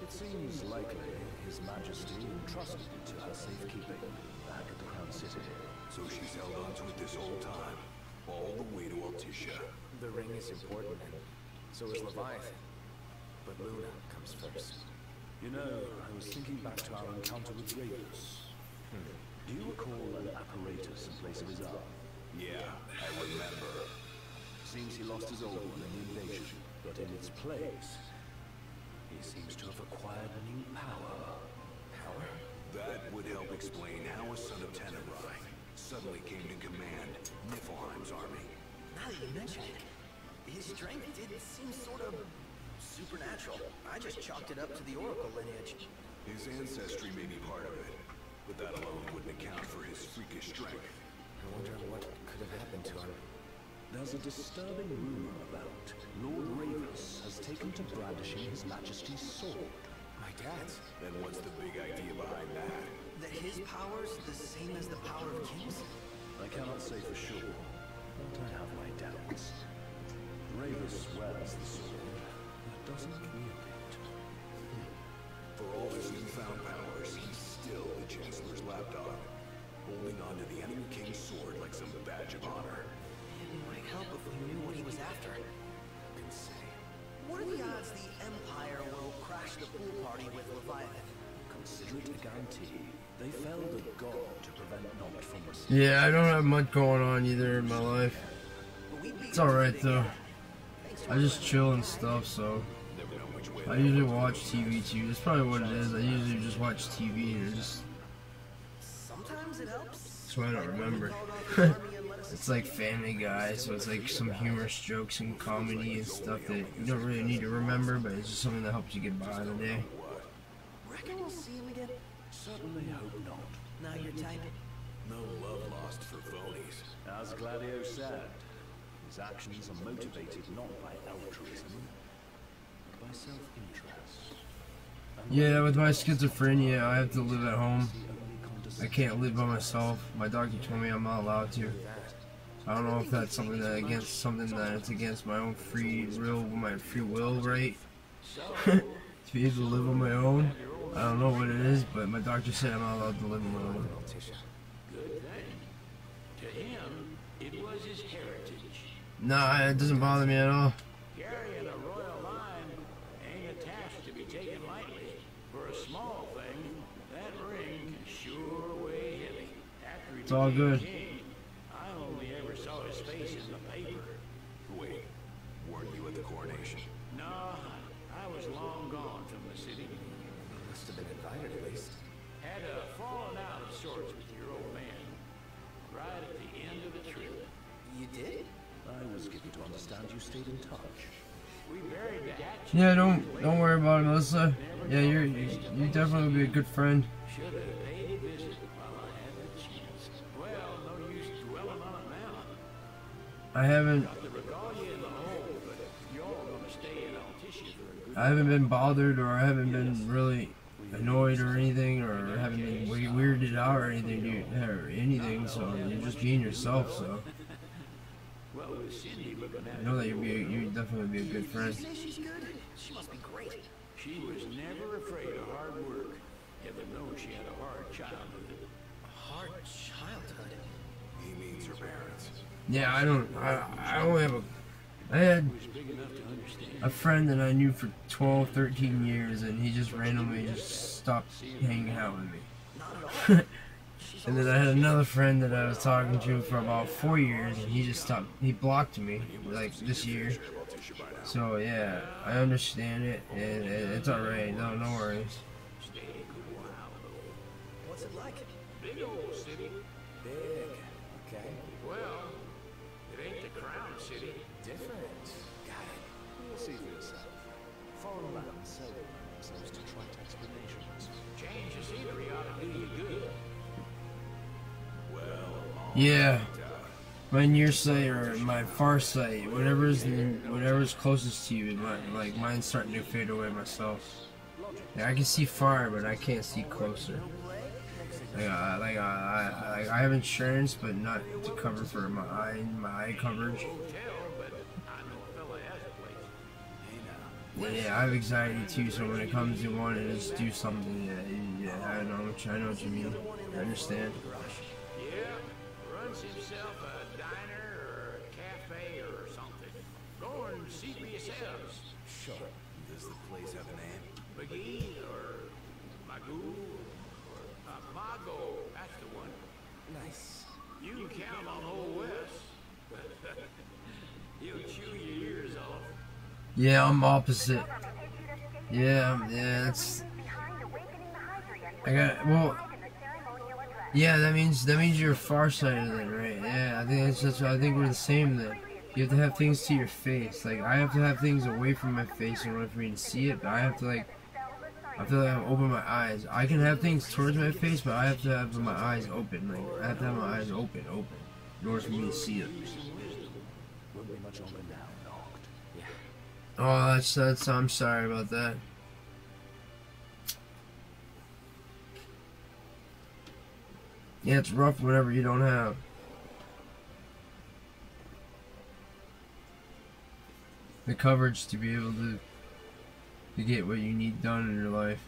It seems likely His Majesty entrusted it to her safekeeping back at the Crown City. So she's held on to it this whole time, all the way to Altissia. The ring is important, and so is Leviathan. But Luna comes first. You know, I was thinking back to our encounter with Ravus. Do you recall an apparatus in place of his arm? Yeah, I remember. Seems he lost his old one in the invasion, but in its place, he seems to have acquired a new power. Power? That would help explain how a son of Tenebrae suddenly came to command Niflheim's army. Now that you mention it, his strength did seem sort of supernatural. I just chalked it up to the Oracle lineage. His ancestry may be part of it, but that alone wouldn't account for his freakish strength. I wonder what could have happened to him. There's a disturbing rumor about Lord Ravus has taken to brandishing His Majesty's sword. My dad's. Then what's the big idea behind that? That his power's the same as the power of kings? I cannot say for sure, but I have my doubts. Ravus wears the sword, but doesn't wield it. For all his newfound powers, he's still the Chancellor's lapdog, holding on to the enemy king's sword like some badge of honor. It might help if we knew what he was after. Can say. What are the odds the Empire will crash the pool party with Leviathan? Consider it a guarantee. They felled a god to prevent Noct from Yeah, I don't have much going on either in my life. It's alright though. I just chill and stuff, so I usually watch TV too. That's probably what it is. I usually just watch TV and just Sometimes it helps. so I don't remember. It's like Family Guy, so it's like some humorous jokes and comedy and stuff that you don't really need to remember, but it's just something that helps you get by the day. Reckon we'll see him again? Certainly hope not. Not your type. No love lost for phonies. As Gladio said, his actions are motivated not by altruism, but by self-interest. Yeah, with my schizophrenia, I have to live at home. I can't live by myself. My doctor told me I'm not allowed to. I don't know if that's something that's against my own free will, right? To be able to live on my own. I don't know what it is, but my doctor said I'm not allowed to live on my own. Good thing. To him, it was his heritage. Nah, it doesn't bother me at all. Carrying a royal line ain't a task to be taken lightly. For a small thing, that ring can sure weigh heavy. After he It's all became good. king, I only ever saw his face in the paper. Wait, weren't you at the coronation? No, I was long gone from the city. Must have been invited at least. Had a falling out of sorts with your old man. Right at the end of the trip. You did? I was given to understand you stayed in touch. We buried the hatchet. Yeah, don't worry about it, Melissa. Yeah, you definitely be a good friend. Should have paid a visit while I had the chance. Well, no use dwelling on it now. I haven't Got the regalia in the hole, but you're all gonna stay in Altissia for a good I haven't been bothered, or I haven't been really annoyed or anything, or haven't been weirded out or anything, dude, or anything. So you're just being yourself. So well with Cindy looking at I know that you'd definitely be a good friend. You say she's good? She must be great. She was never afraid of hard work. Heaven knows she had a hard childhood. A hard childhood. He means her parents. Yeah, I only have I had was big enough to understand. a friend that I knew for 12, 13 years, and he just randomly just stopped hanging out with me. And then I had another friend that I was talking to for about 4 years, and he just stopped. He blocked me like this year. So yeah, I understand it, and it's alright. No, no worries. Stay a good while, though. What's it like? Big old city. Big. Okay. Well, it ain't the Crown City. Different. Got it. You'll see for yourself. Foreign lands seldom lend themselves to trite explanations. Change the scenery ought to do you good. Yeah, my near sight or my far sight, whatever's closest to you, like mine's starting to fade away myself. Like, I can see far, but I can't see closer. I have insurance, but not to cover for my eye coverage. Hotel, but I know a fella has a place. Yeah, I have anxiety too, so when it comes to wanting to just do something, yeah, I know what you mean. I understand. Yeah, runs himself a diner or a cafe or something. Go and see for yourselves. Sure. Does the place have a name? McGee or Magoo or Mago, that's the one. Nice. You can count on Old West. He'll chew your ears off. Yeah, I'm opposite. Yeah, it's. Yeah, that means you're farsighted then, right? Yeah, I think we're the same then. You have to have things to your face. Like, I have to have things away from my face in order for me to see it, but I have to open my eyes. I can have things towards my face, but I have to have my eyes open. Like, I have to have my eyes open, in order for me to see it. Won't be much longer now, knocked. Oh, that's, I'm sorry about that. Yeah, it's rough whatever you don't have. The coverage to be able to get what you need done in your life.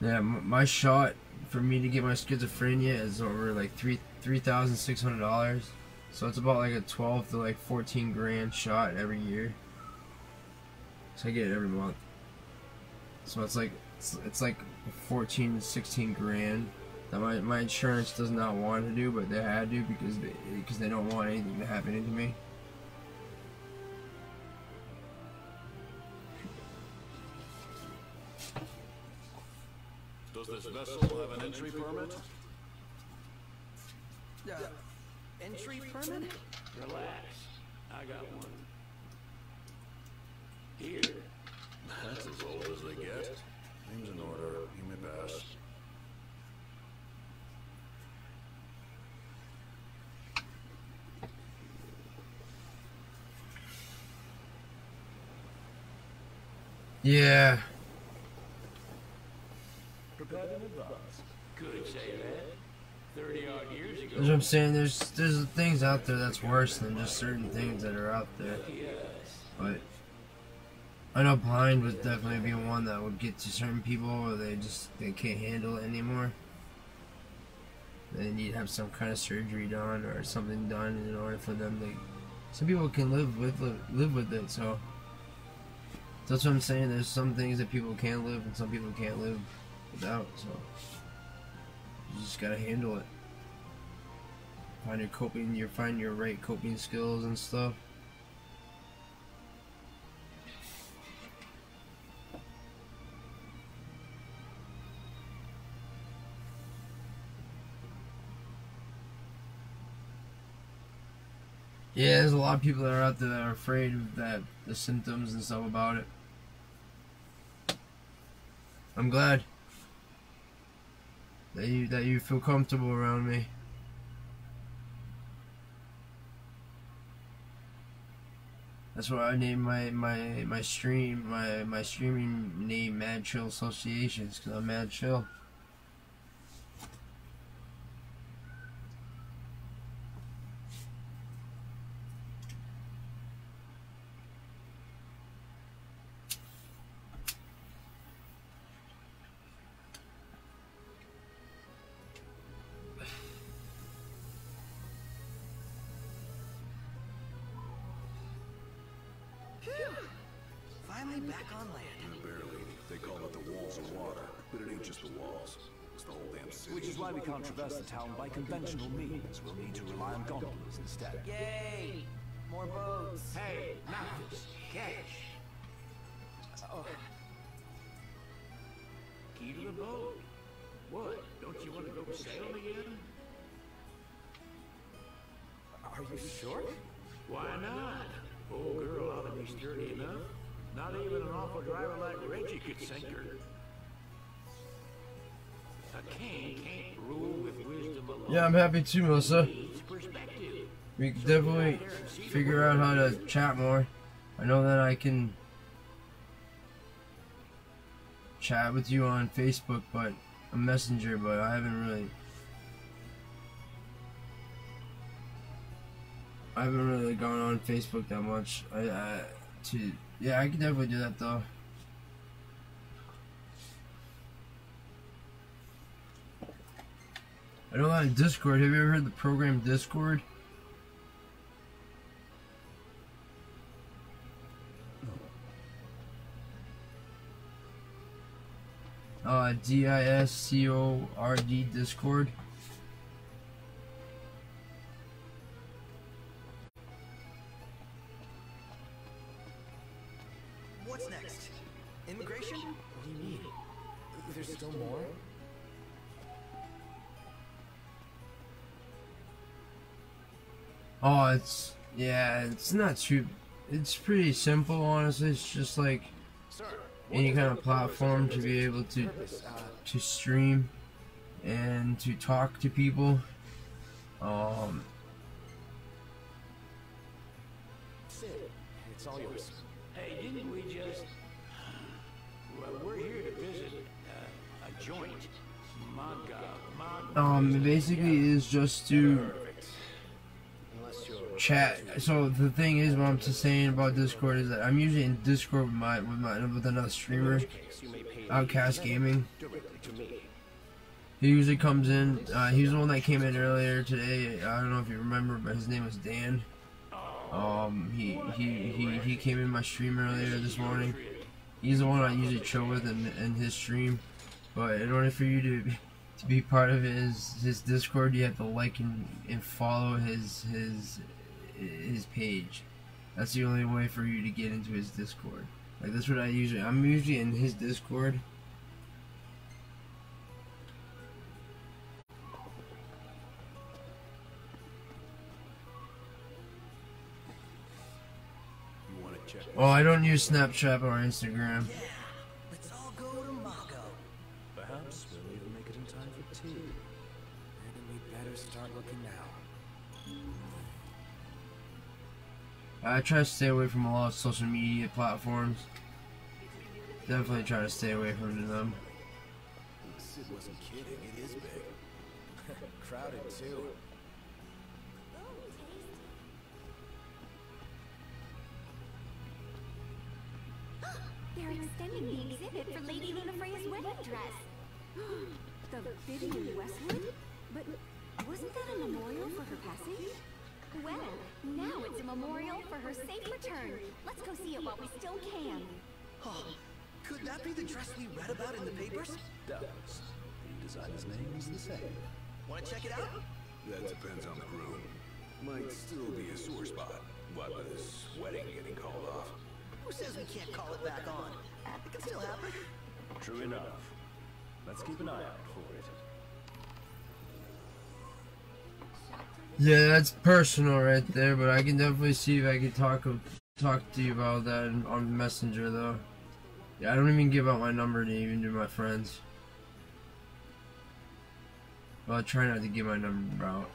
Yeah, my shot for me to get my schizophrenia is over like $3,600. So it's about like a 12 to like 14 grand shot every year. So I get it every month. So it's like 14 to 16 grand that my insurance does not want to do, but they had to because they don't want anything to happen to me. Does this vessel have an entry permit? Entry permit? Relax. I got one. Here. That's as old as they get. Name's in order. You may pass. Yeah. Prepared in advance. Could say that. 30-odd years ago. That's what I'm saying. There's things out there that's worse than just certain things that are out there. Yes. But I know blind would definitely be one that would get to certain people where they can't handle it anymore. They need to have some kind of surgery done or something done in order for them to. Some people can live with it, so that's what I'm saying. There's some things that people can live and some people can't live without. So you just gotta handle it. Find your right coping skills and stuff. Yeah, there's a lot of people that are out there that are afraid of the symptoms and stuff about it. I'm glad that you feel comfortable around me. That's why I named my streaming name Mad Chill Associations, because I'm mad chill. finally back on land. Barely. They call it the walls of water, but it ain't just the walls. It's the whole damn city. Which is why we can't traverse the town by conventional means. We'll need to rely on gondolas instead. Yay! More boats. Hey, Malchus, cash. Oh, Key to the boat. What? Don't you want to go sailing again? are you sure? Why not? Old girl ought to be sturdy enough. Not even an awful driver like Reggie could sink her. A king can't rule with wisdom alone. Yeah, I'm happy too, Melissa. Needs perspective. We can definitely figure out how to chat more. I know that I can chat with you on Facebook, but a messenger, but I haven't really gone on Facebook that much. Yeah, I can definitely do that though. I know that in Discord. Have you ever heard the program Discord? DISCORD Discord. What's next? Immigration? What do you mean? There's still more? Oh, it's not too. It's pretty simple, honestly. It's just like any kind of platform to be able to stream and to talk to people. Sid, it's all yours. Hey, didn't we just... Well, we're here to visit a joint. Basically is just to chat. So the thing is, what I'm just saying about Discord is that I'm usually in Discord with another streamer, Outcast Gaming. He usually comes in. He's the one that came in earlier today. I don't know if you remember, but his name was Dan. He came in my stream earlier this morning. He's the one I usually chill with in his stream. But in order for you to be part of his Discord, you have to like and follow his page. That's the only way for you to get into his Discord. Like that's what I'm usually in his Discord. You want to check? Oh, I don't use Snapchat or Instagram. Yeah, let's all go to Mago. Perhaps we'll even make it in time for tea. Maybe we better start looking now. I try to stay away from a lot of social media platforms. Definitely try to stay away from them. Sid wasn't kidding. It is big. Crowded too. They're extending the exhibit for Lady Lunafreya's wedding dress. The Vivian Westwood? But wasn't that a memorial for her passing? Well, now it's a memorial for her safe return. Let's go see it while we still can. Oh, could that be the dress we read about in the papers? Doubtless. The designer's name is the same. Want to check it out? That depends on the groom. Might still be a sore spot. What with his wedding getting called off. Who says we can't call it back on? It can still happen. True enough. Let's keep an eye out for it. Yeah, that's personal right there, but I can definitely see if I can talk to you about that on Messenger though. Yeah, I don't even give out my number to even to my friends. Well, I try not to give my number out.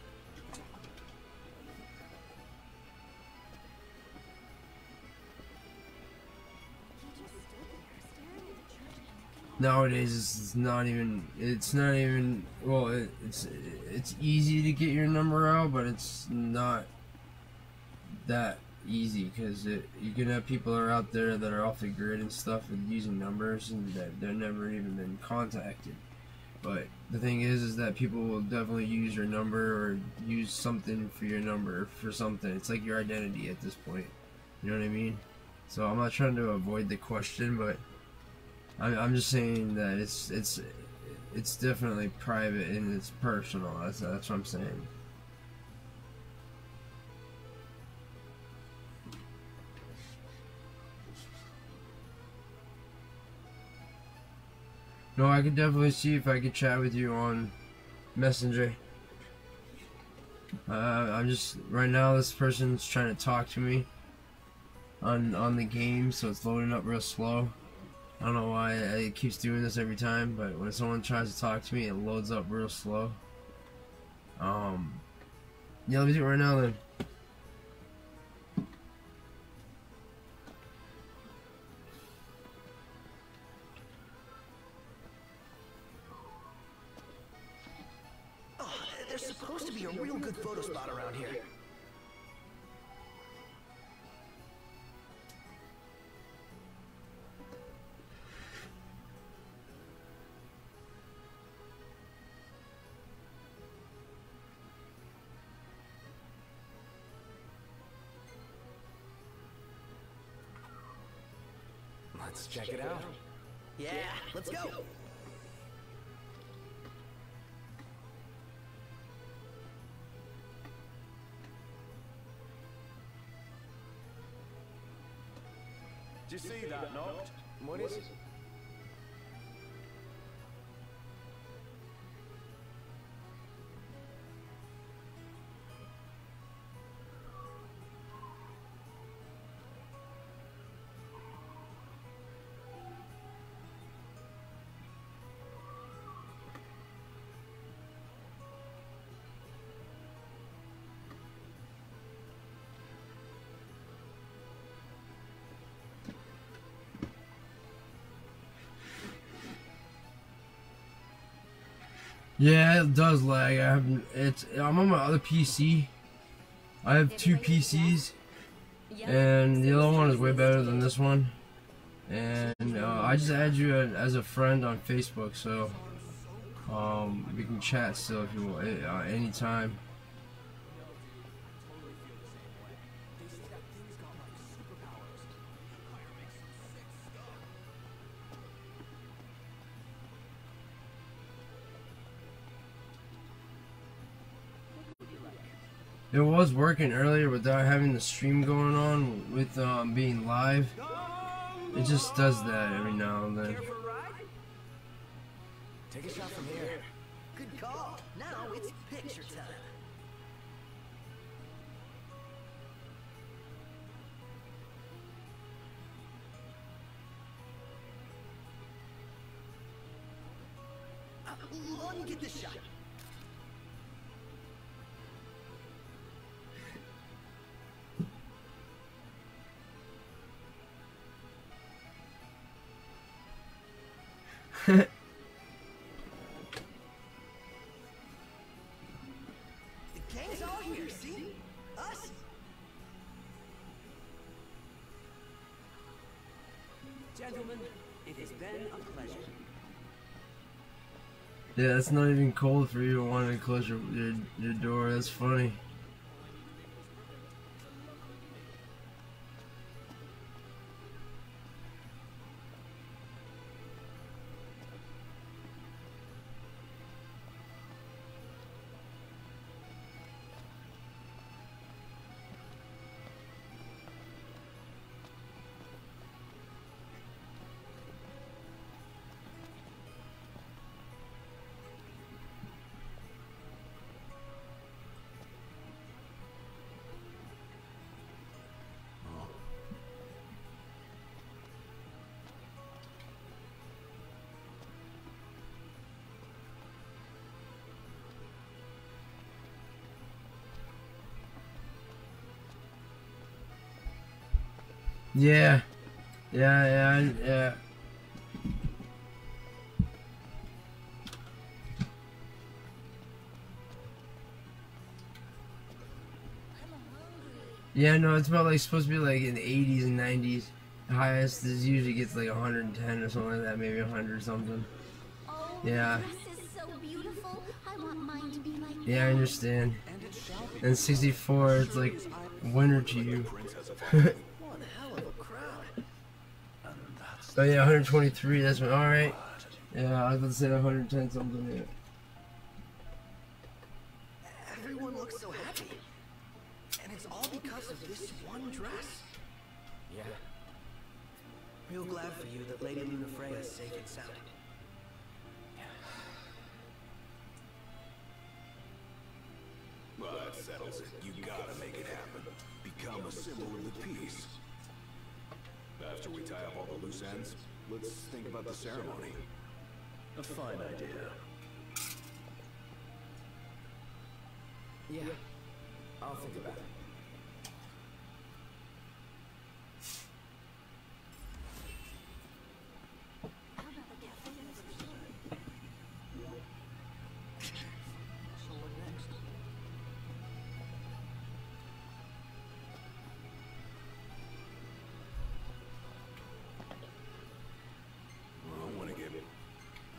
Nowadays, it's not even, well, it's easy to get your number out, but it's not that easy, because you can have people that are out there that are off the grid and stuff and using numbers and that they've never even been contacted. But the thing is that people will definitely use your number or use something for your number for something. It's like your identity at this point. You know what I mean? So I'm not trying to avoid the question, but I'm just saying that it's definitely private and it's personal. That's what I'm saying. No, I could definitely see if I could chat with you on Messenger. I'm just right now. This person's trying to talk to me on the game, so it's loading up real slow. I don't know why it keeps doing this every time, but when someone tries to talk to me, it loads up real slow. Yeah, let me do it right now then. Oh, there's supposed to be a real good photo spot around here. Let's check it out. Yeah, let's go. Did you see that, Noct? What is it? Yeah, it does lag. I'm on my other PC. I have two PCs, and the other one is way better than this one. And I just add you as a friend on Facebook, so we can chat still if you want, anytime. It was working earlier without having the stream going on with being live. It just does that every now and then. Take a shot from here. Good call. Now it's picture time. Let me get this shot. The gang's all here, see? Us? Gentlemen, it has been a pleasure. Yeah, it's not even cold for you to want to close your door. That's funny. Yeah. Yeah. Yeah, no, it's about like supposed to be like in the 80s and 90s. The highest is usually gets like 110 or something like that, maybe 100 or something. Oh, Yeah. this is so beautiful. I want mine to be like Yeah, I understand. And 64, it's like winter to you. One hell of a crowd. Oh yeah, 123. That's all right. Yeah, I was about to say 110 something. Yeah. Everyone looks so happy. And it's all because of this one dress. Yeah. Real glad for you that Lady Luna Freya's safe and sound. Well, that settles it. You gotta make it happen. Become a symbol of the peace. After we tie up all the loose ends, let's think about the ceremony. A fine idea. Yeah. I'll think about it. Well, I want to get a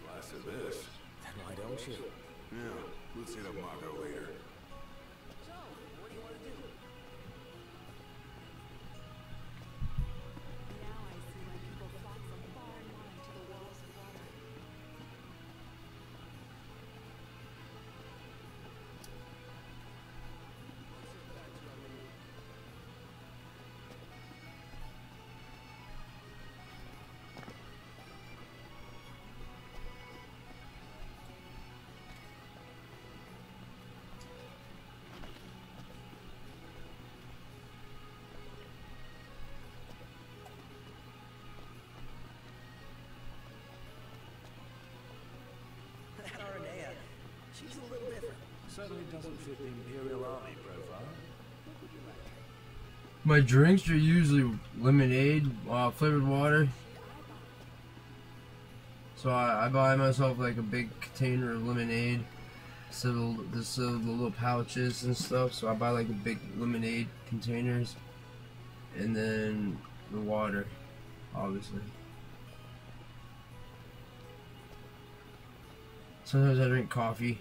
glass of this. Then why don't you? Yeah, let's hit up Marco later. So, what do you want to do? Now I see why people flock from far and wide to the walls of water. That Aranea, she's a little different. Certainly doesn't fit the Imperial Army profile. My drinks are usually lemonade, flavored water. So I buy myself like a big container of lemonade. So the little pouches and stuff. So I buy like the big lemonade containers, and then the water, obviously. Sometimes I drink coffee.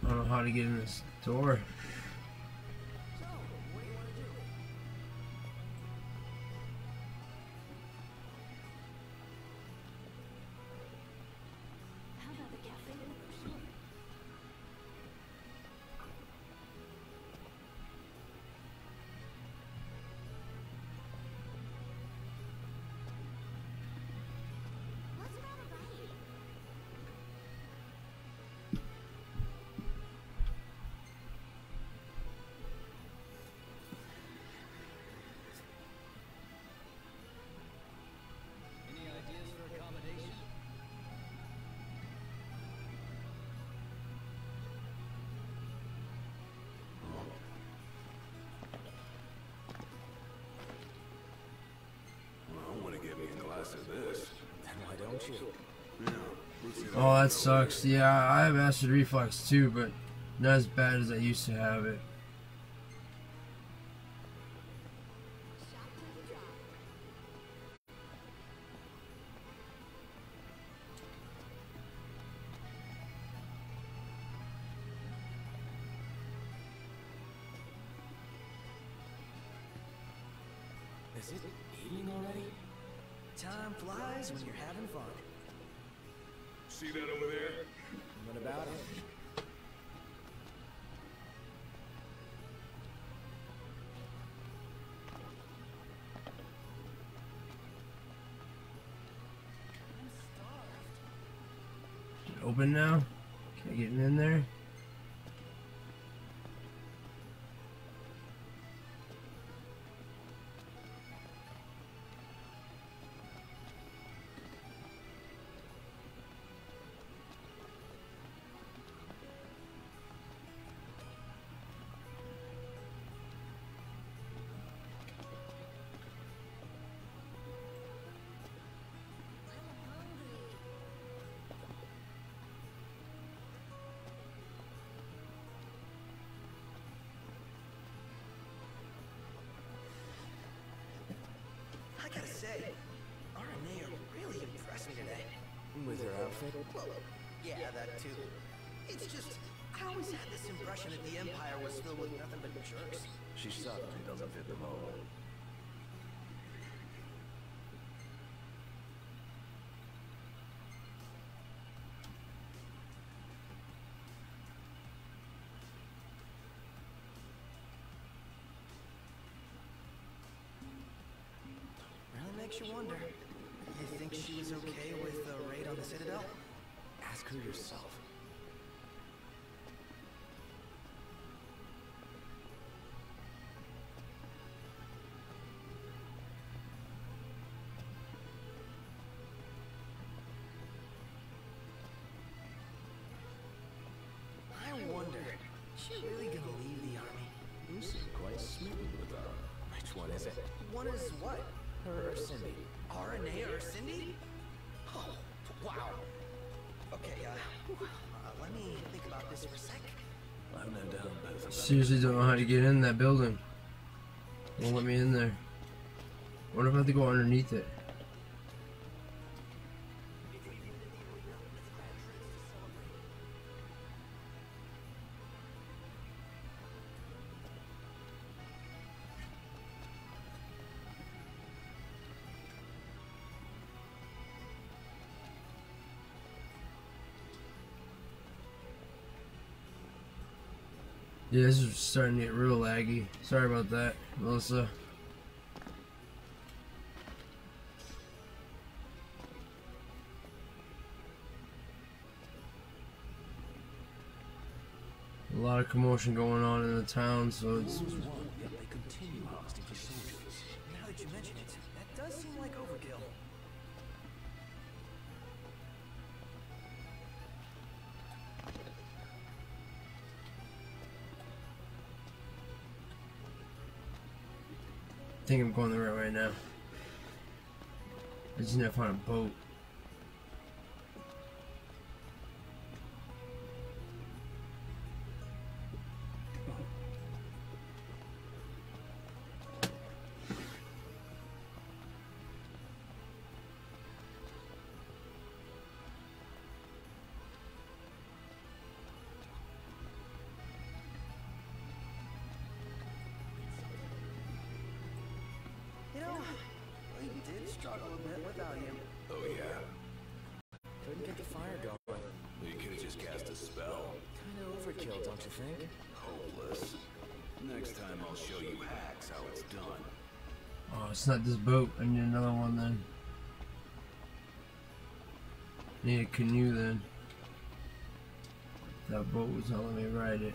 I don't know how to get in this door. How about the cafe? Let's grab a bite. Any ideas for accommodation? Well, I want to get me a glass of this. Then why don't you? Yeah, let's hit up Oh, Marco that sucks. later. Yeah, I have acid reflux too, but not as bad as I used to have it. Is it evening already? Time flies when you're having fun. See that over there? What about it? Is it open now? Can I get in there? say, RNA really impressed me today. With her outfit? Well, yeah, that too. It's just, I always had this impression that the Empire was filled with nothing but jerks. She certainly doesn't fit the mold. Really makes you wonder. You think she was okay with the raid on the Citadel? Ask her yourself. I wonder, is she really gonna leave the army? You seem quite smitten with her. Which one is it? One is what? Her or Cindy? RNA or Cindy? Oh, wow. Okay, let me think about this for a sec. I've no doubt both of them. Seriously don't know how to get in that building. Won't let me in there. What if I have to go underneath it? Yeah, this is starting to get real laggy. Sorry about that, Melissa. A lot of commotion going on in the town, so it's... Yet they continue harvesting for soldiers. Now that you mention it, that does seem like overkill. I think I'm going the right way now. I just need to find a boat. You know, we did struggle a bit without you. Oh yeah. Couldn't get the fire going. You could have just cast a spell. Kinda overkill, don't you think? Hopeless. Next time I'll show you hacks how it's done. Oh, it's not this boat. I need another one then. Need a canoe then. That boat was not letting me ride it.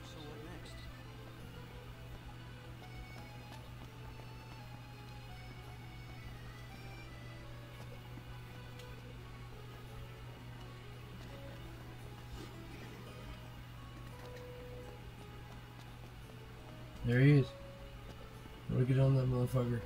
So what next? There he is. Look at on that motherfucker.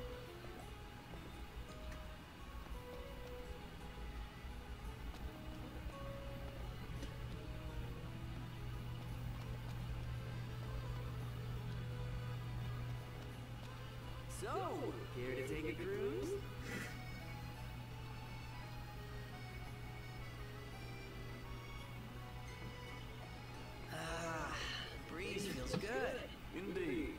So, here to take a cruise? Ah, breeze feels good. Indeed.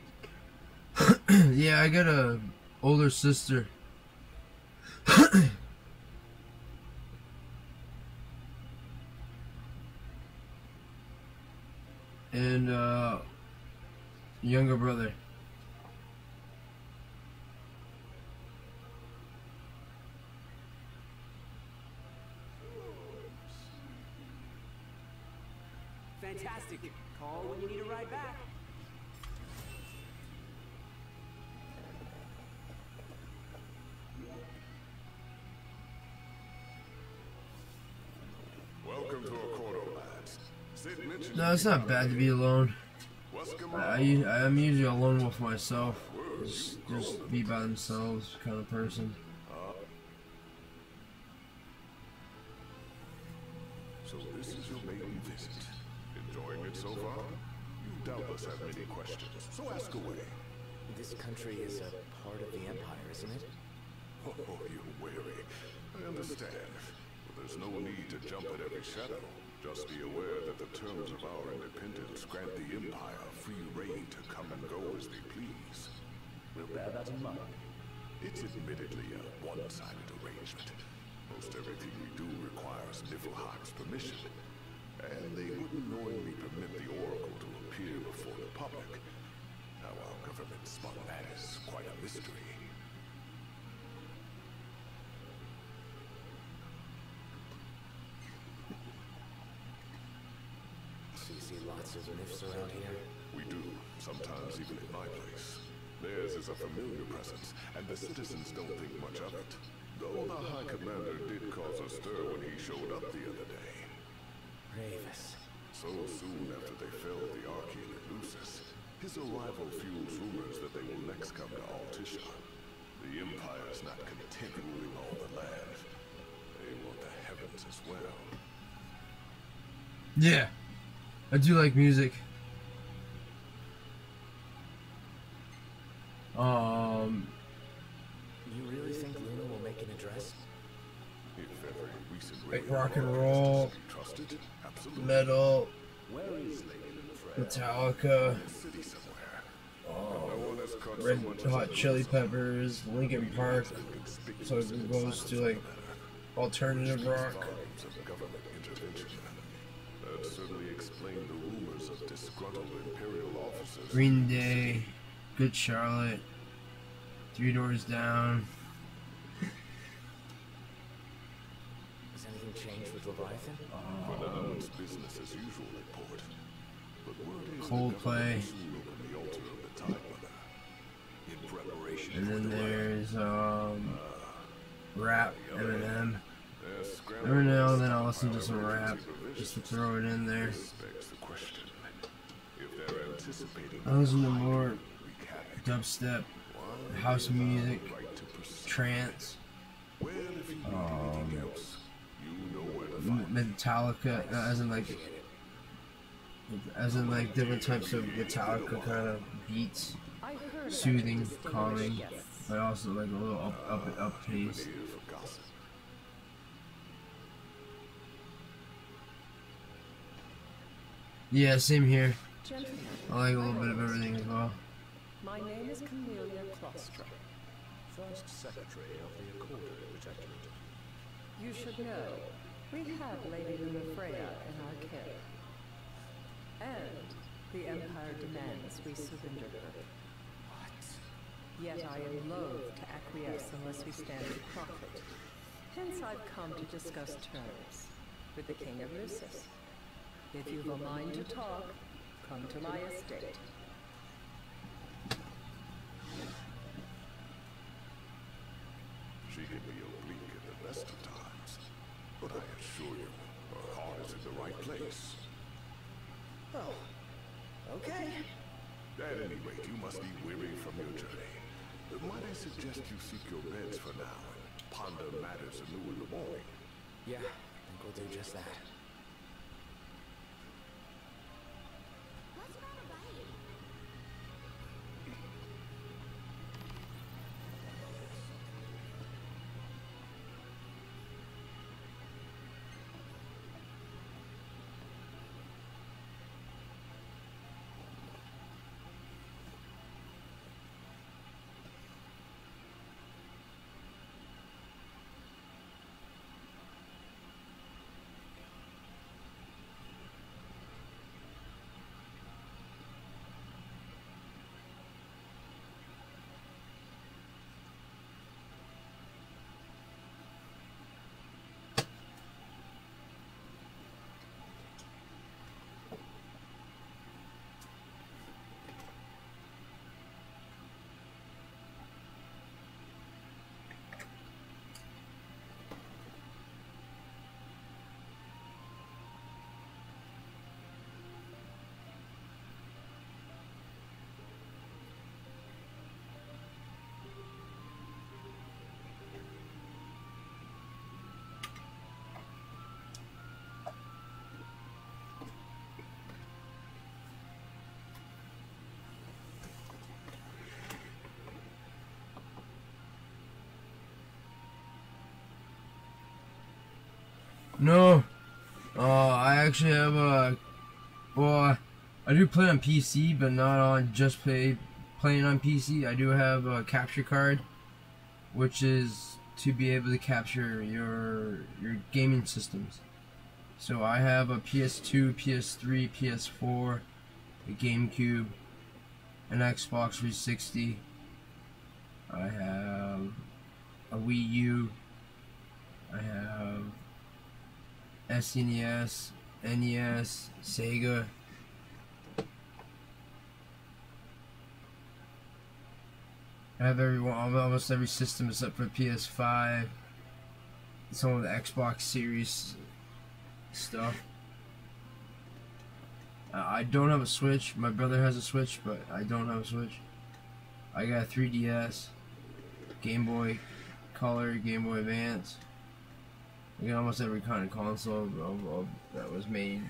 Yeah, I got a older sister. And younger brother. Fantastic. Call when you need a ride back. Welcome to Accordo, lads. Sid mentioned No, it's not bad to be alone. what's going I'm usually alone with myself. Just be by themselves kind of person. So this is your maiden visit. Enjoying it so far? You doubt us have many questions, so ask away. This country is a part of the Empire, isn't it? Oh, you're wary. I understand. But there's no need to jump at every shadow. Just be aware that the terms of our independence grant the Empire free reign to come and go as they please. We'll bear that in mind. It's admittedly a one-sided arrangement. Most everything we do requires Niflheim's permission. And they wouldn't knowingly permit the Oracle to appear before the public. How our government spun that is quite a mystery. So you see lots of Nifs around here? We do, sometimes even at my place. Theirs is a familiar presence, and the citizens don't think much of it. Though the High Commander did cause a stir when he showed up the other day. Ravis. So soon after they felled the Archean at Lucis, his arrival fuels rumors that they will next come to Altisha. The Empire's not content ruling all the land. They want the heavens as well. Yeah, I do like music. You really think Luna will make an address? If every recent Like radio rock and broadcast is roll, to be trusted, absolutely. metal, Where is Lady Lunafreya? Metallica, City somewhere. No one has caught Red someone Hot as Chili noticeable. Peppers, Linkin Park. So it goes to like alternative rock. Volumes of government intervention. That certainly explained the rumors of disgruntled Imperial officers. Green Day, Good Charlotte, Three Doors Down. Has anything changed with Leviathan? For now, it's business as usual at port. But word is the Coldplay. government will soon open the altar of the Tidemother. In preparation And for then the there's rap, Eminem. They're scrambling Every now and to then I'll stop listen to some our rap emergency just to provisions. throw it in there. This begs the question. If they're anticipating I listen to more wreak havoc, dubstep, why house give music, our right to pursue? trance, Well, if you need anything else, you know where to find me. Metallica, as in like different types of Metallica kind of beats, soothing, calming, but also like a little up pace. Here for gossip. Yeah, same here. Gentlemen, I like a little bit of everything as well. my name is Camellia Clostra. First Secretary of the Accorder Protectorate. You should know, we have Lady Lunafreya in our care. And the Empire demands we surrender her. What? Yet I am loath to acquiesce unless we stand to profit. Hence I've come to discuss terms with the King of Lucis. If you've a mind to talk, come to my estate. She can be oblique at the best of times, but I assure you, her heart is in the right place. Oh, okay. At any rate, you must be weary from your journey. Might I suggest you seek your beds for now and ponder matters anew in the morning? Yeah, I think we'll do just that. Let's grab a bite. No. I actually have a. Well, I do play on PC, but not on just playing on PC. I do have a capture card, which is to be able to capture your gaming systems. So I have a PS2, PS3, PS4, a GameCube, an Xbox 360. I have a Wii U. I have SNES, NES, Sega. I have almost every system except for PS5. Some of the Xbox Series stuff. I don't have a Switch. My brother has a Switch, but I don't have a Switch. I got a 3DS, Game Boy Color, Game Boy Advance. I got almost every kind of console that was made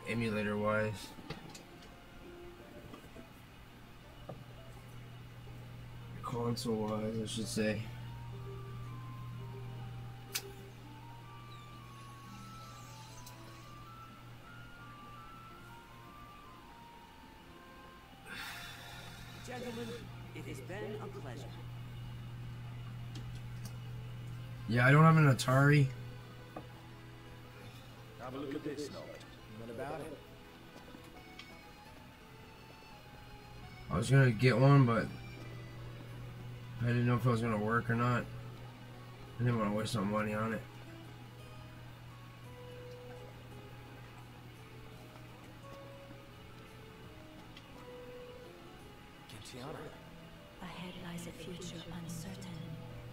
emulator-wise. Console-wise, I should say. Gentlemen, it has been a pleasure. Yeah, I don't have an Atari. Have a look at this note. What about it? I was gonna get one, but I didn't know if it was gonna work or not. I didn't want to waste my money on it. Ahead lies a future uncertain,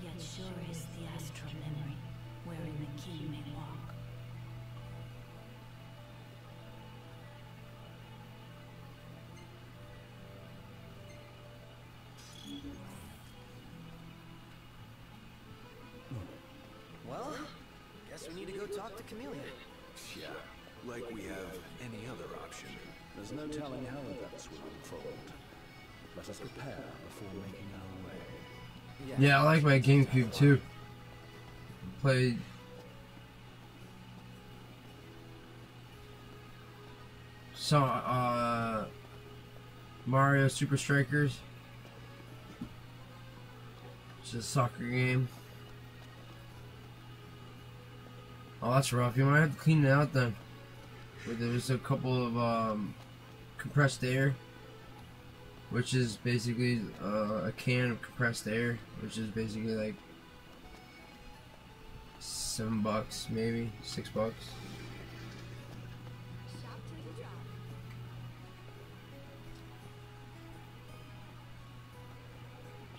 yet sure is the astral memory, wherein the king may walk. Well, guess we need to go talk to Chameleon. Yeah, like we have any other option. There's no telling how events will unfold. Let us prepare before making our way. Yeah, I like my GameCube too. Played some Mario Super Strikers. It's a soccer game. Oh, that's rough. You might have to clean it out then. But there's a couple of compressed air, which is basically a can of compressed air, which is basically like $7, maybe $6.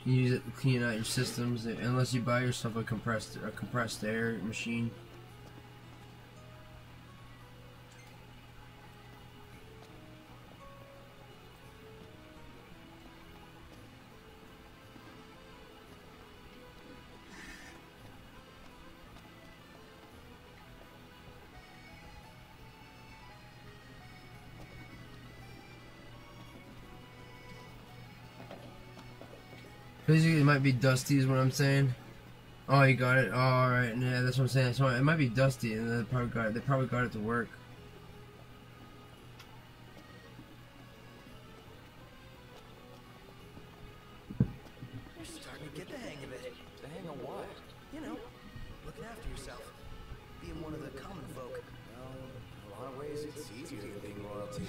You use it to clean out your systems, unless you buy yourself a compressed air machine. Basically, it might be dusty is what I'm saying. Oh, you got it? Oh, alright, yeah, that's what I'm saying. So it might be dusty, and they probably got it to work. You're starting to get the hang of it. The hang of what? You know, looking after yourself. Being one of the common folk. Well, in a lot of ways, it's easier than being royalty.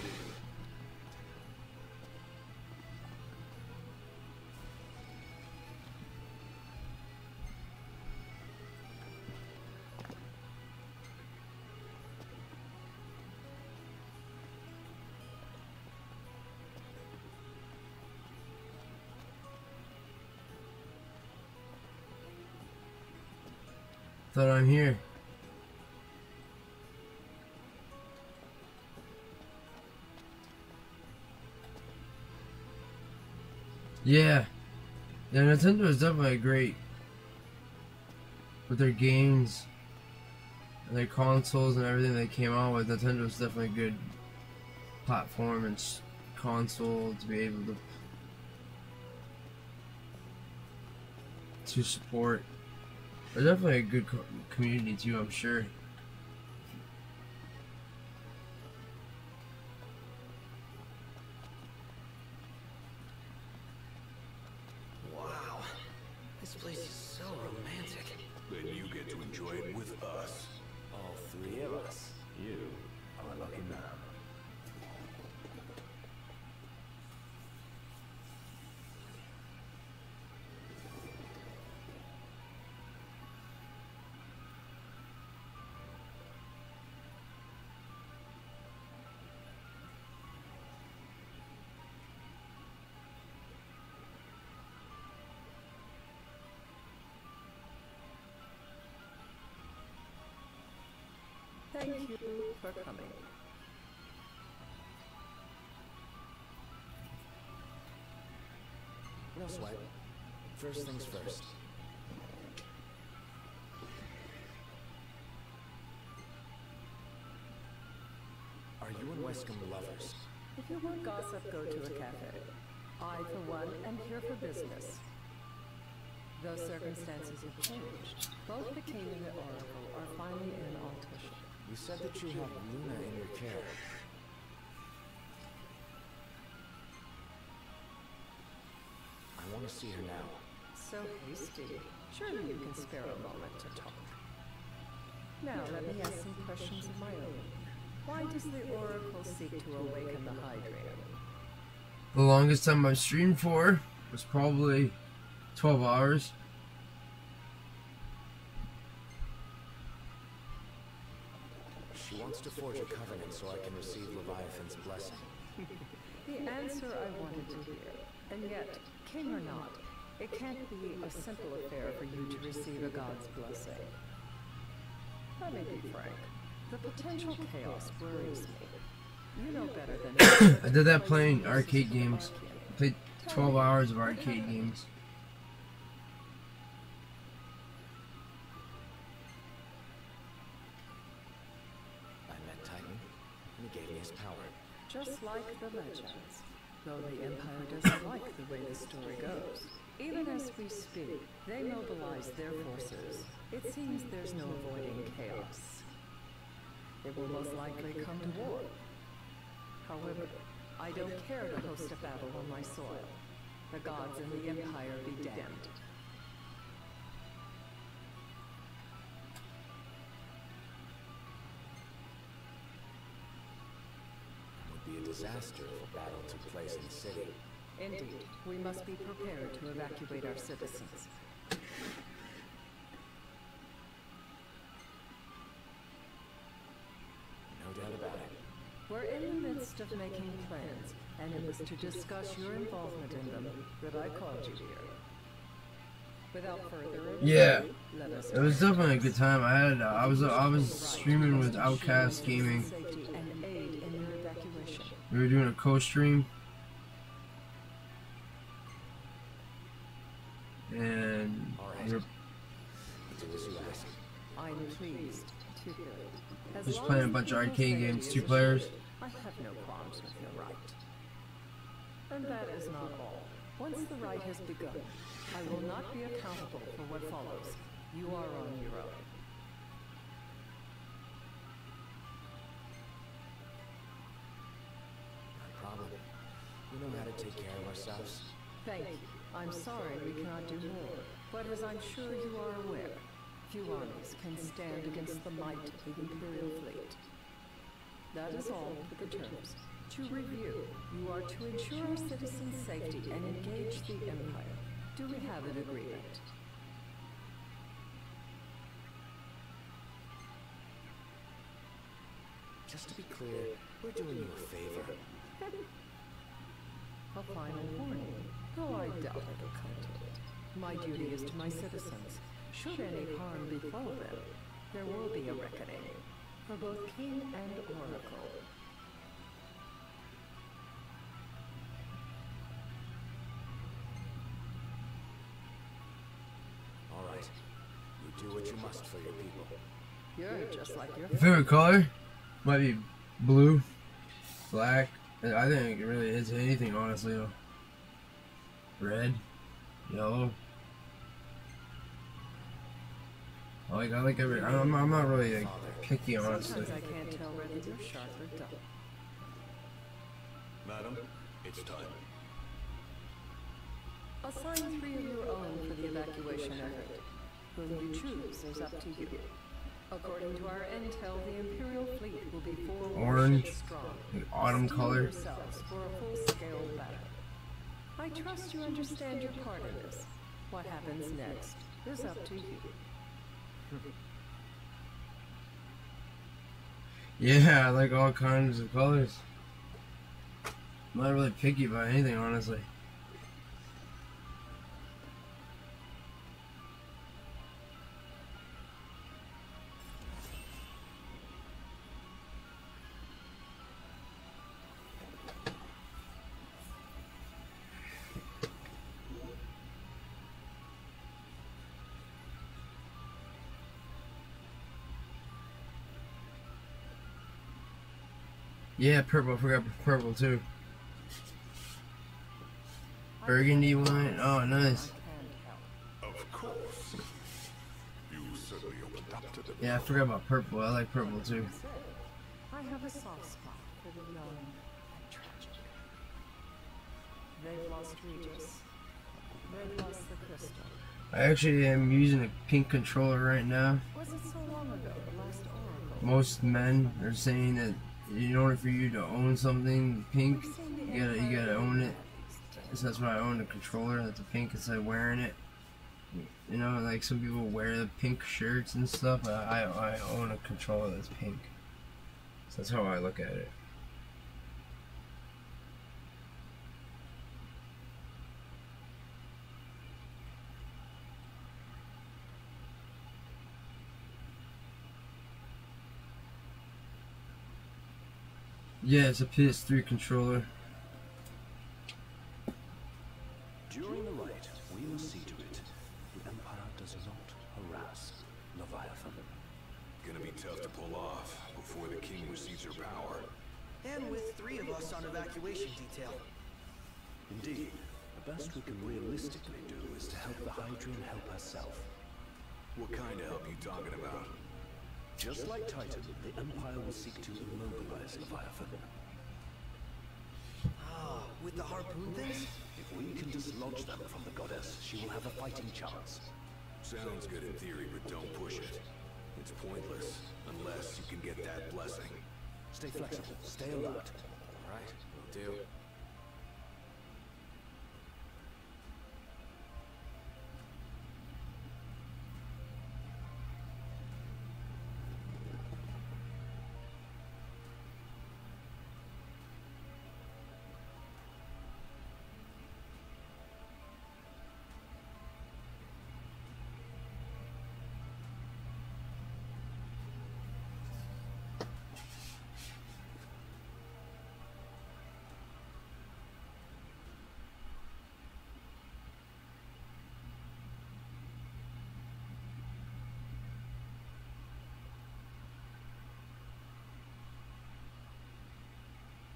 Thought I'm here. Yeah. Yeah, Nintendo is definitely great with their games and their consoles and everything they came out with. Nintendo is definitely a good platform and console to be able to support. They're definitely a good community too, I'm sure. Then you get to enjoy it with us. All three of us. You are a lucky man. Thank you for coming. No sweat. First things first. Are you and Wescombe lovers? If you want gossip, go to a cafe. I, for one, am here for business. Though circumstances have changed, both the King and the Oracle are finally in Altusha. You said that you have Luna in your care. I want to see her now. So hasty. Surely you can spare a moment to talk. Now let me ask some questions of my own. Why does the Oracle seek to awaken the Hydrian? The longest time I've streamed for was probably 12 hours. She wants to forge a covenant so I can receive Leviathan's blessing. The answer I wanted to hear. And yet, king or not, it can't be a simple affair for you to receive a god's blessing. Let me be frank. The potential chaos worries me. You know better than I did that playing arcade games. I played 12 hours of arcade games. I met Titan, and he gave me his power. Just like the legends. Though the Empire doesn't like the way the story goes. Even as we speak, they mobilize their forces. It seems there's no avoiding chaos. It will most likely come to war. However, I don't care to host a battle on my soil. The gods and the Empire be damned. It would be a disaster if a battle took place in the city. Indeed, we must be prepared to evacuate our citizens. No doubt about it. We're in the midst of making plans, and it was to discuss your involvement in them that I called you here. Without further ado, Yeah, let us it was definitely a good time. I was streaming with Outcast Gaming. safety and aid in your evacuation. We were doing a co-stream, and we were Do as you ask. I'm pleased to hear it. As just long playing a as bunch of people's arcade safety games, is 2 players. assured, I have no qualms with your right. And that is not all. Once the rite has begun, I will not be accountable for what follows. You are on your own. No problem. We know how to take care of ourselves. Thank you. I'm sorry we cannot do more, but as I'm sure you are aware, few armies can stand against the might of the Imperial fleet. That is all for the terms. To review, you are to ensure our citizens' safety and engage the Empire. Do we have an agreement? Just to be clear, we're doing you a favor. A final warning, though I doubt it'll come to it. My duty is to my citizens. Should any harm befall them, there will be a reckoning for both King and Oracle. All right. You do what you must for your people. You're just like your Favorite color might be blue, black. I think it really is anything, honestly. Though. Red, yellow. I like every. I'm not really like, picky, honestly. Sometimes I can't tell whether you're sharp or dull. Madam, it's time. Assign 3 of your own for the evacuation effort. Whom you choose is up to you. According to our intel, the Imperial fleet will be 4 Orange, warships strong. the autumn Steel color. yourselves for a full-scale battle. I trust you understand your part in this. What happens next is up to you. Yeah, I like all kinds of colors. I'm not really picky about anything, honestly. Yeah, purple. I forgot purple too. Burgundy wine. Oh, nice. Of course. You certainly opened up to them. Yeah, I forgot about purple. I like purple too. I have a soft spot for the young and tragic. They've lost Regis. They've lost the crystal. I actually am using a pink controller right now. Was it so long ago, the last oracle? Most men are saying that in order for you to own something pink, you gotta own it. So that's why I own a controller that's a pink instead of wearing it. You know, like some people wear the pink shirts and stuff. I own a controller that's pink. So that's how I look at it. Yeah, it's a PS3 controller. During the rite, we must see to it the Empire does not harass Leviathan. Gonna be tough to pull off before the king receives her power. And with 3 of us on evacuation detail. Indeed, the best we can realistically do is to help the Hydrian help herself. What kind of help you talking about? Just like Titan, the Empire will seek to immobilize Leviathan. Ah, with the harpoon things? If we can dislodge them from the goddess, she will have a fighting chance. Sounds good in theory, but don't push it. It's pointless, unless you can get that blessing. Stay flexible, stay alert. Right, will do.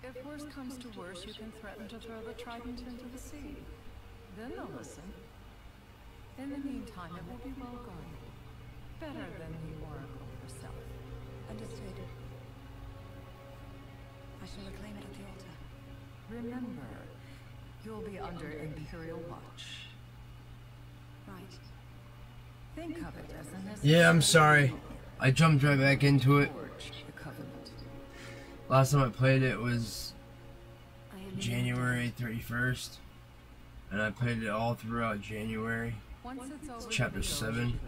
If worse comes to worse, you can threaten to throw the trident into the sea. Then they'll listen. In the meantime, it will be well guarded. Better than the Oracle herself. Understood. I shall reclaim it at the altar. Remember, you'll be under Imperial watch. Right. Think of it as a necessary... Yeah, I'm sorry. I jumped right back into it. The Covenant. Last time I played it was January 31st. And I played it all throughout January. It's chapter 7.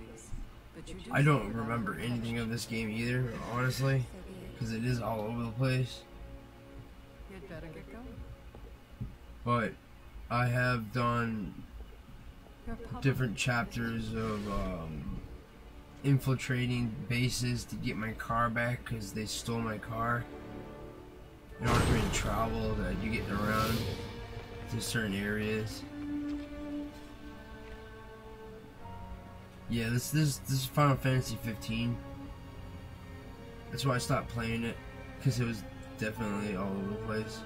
I don't remember anything of this game either, honestly. Because it is all over the place. You'd better get going. But I have done different chapters of infiltrating bases to get my car back because they stole my car. In order for me to travel, that you get around to certain areas. Yeah, this is Final Fantasy 15. That's why I stopped playing it, because it was definitely all over the place.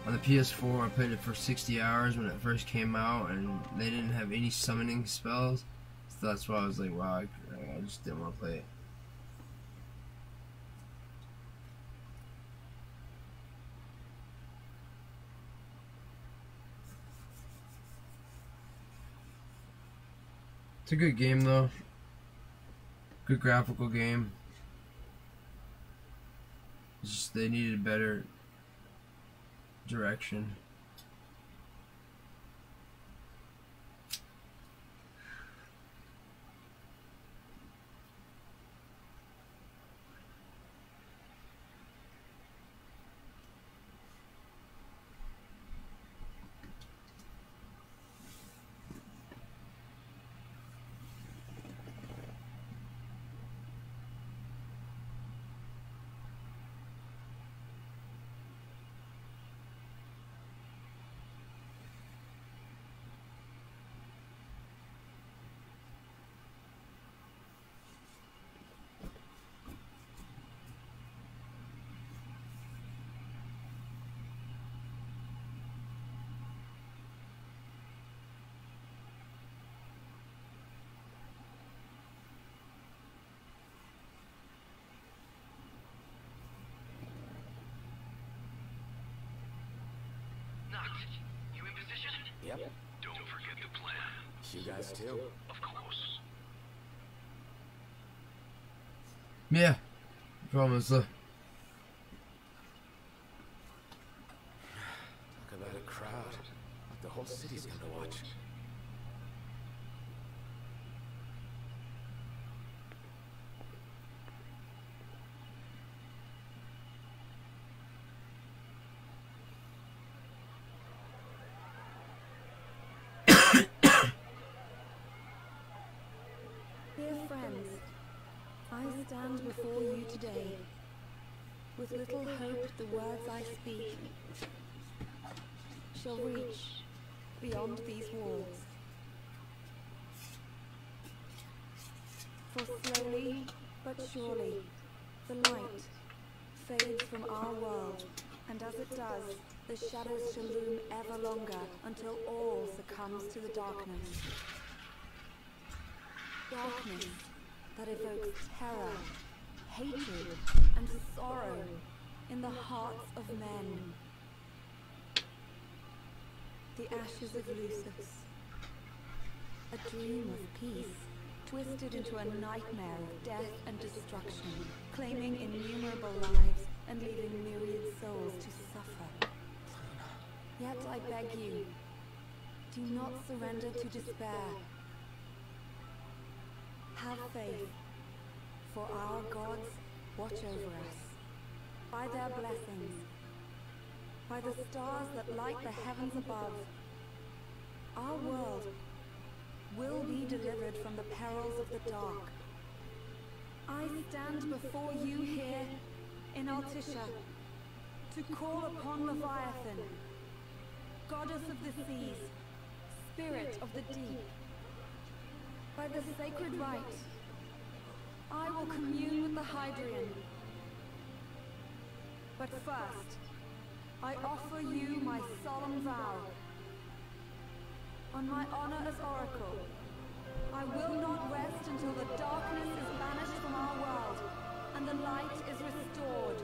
On the PS4, I played it for 60 hours when it first came out, and they didn't have any summoning spells, so that's why I was like, wow, I just didn't want to play it. It's a good game though. Good graphical game. It's just they needed better direction. You in position? Yep. Don't forget the plan. You guys too. Of course. Yeah. Promise. Talk about a crowd. The whole city's come to watch. Dear friends, I stand before you today with little hope the words I speak shall reach beyond these walls. For slowly but surely the light fades from our world, and as it does, the shadows shall loom ever longer until all succumbs to the darkness. Darkness that evokes terror, hatred, and sorrow in the hearts of men. The ashes of Lucis, a dream of peace, twisted into a nightmare of death and destruction, claiming innumerable lives and leaving myriad souls to suffer. Yet I beg you, do not surrender to despair. Have faith, for our gods watch over us. By their blessings, by the stars that light the heavens above, our world will be delivered from the perils of the dark. I stand before you here in Altissia to call upon Leviathan, goddess of the seas, spirit of the deep. By the sacred rite, I will commune with the Hydrian. But first, I offer you my solemn vow. On my honor as Oracle, I will not rest until the darkness is banished from our world and the light is restored.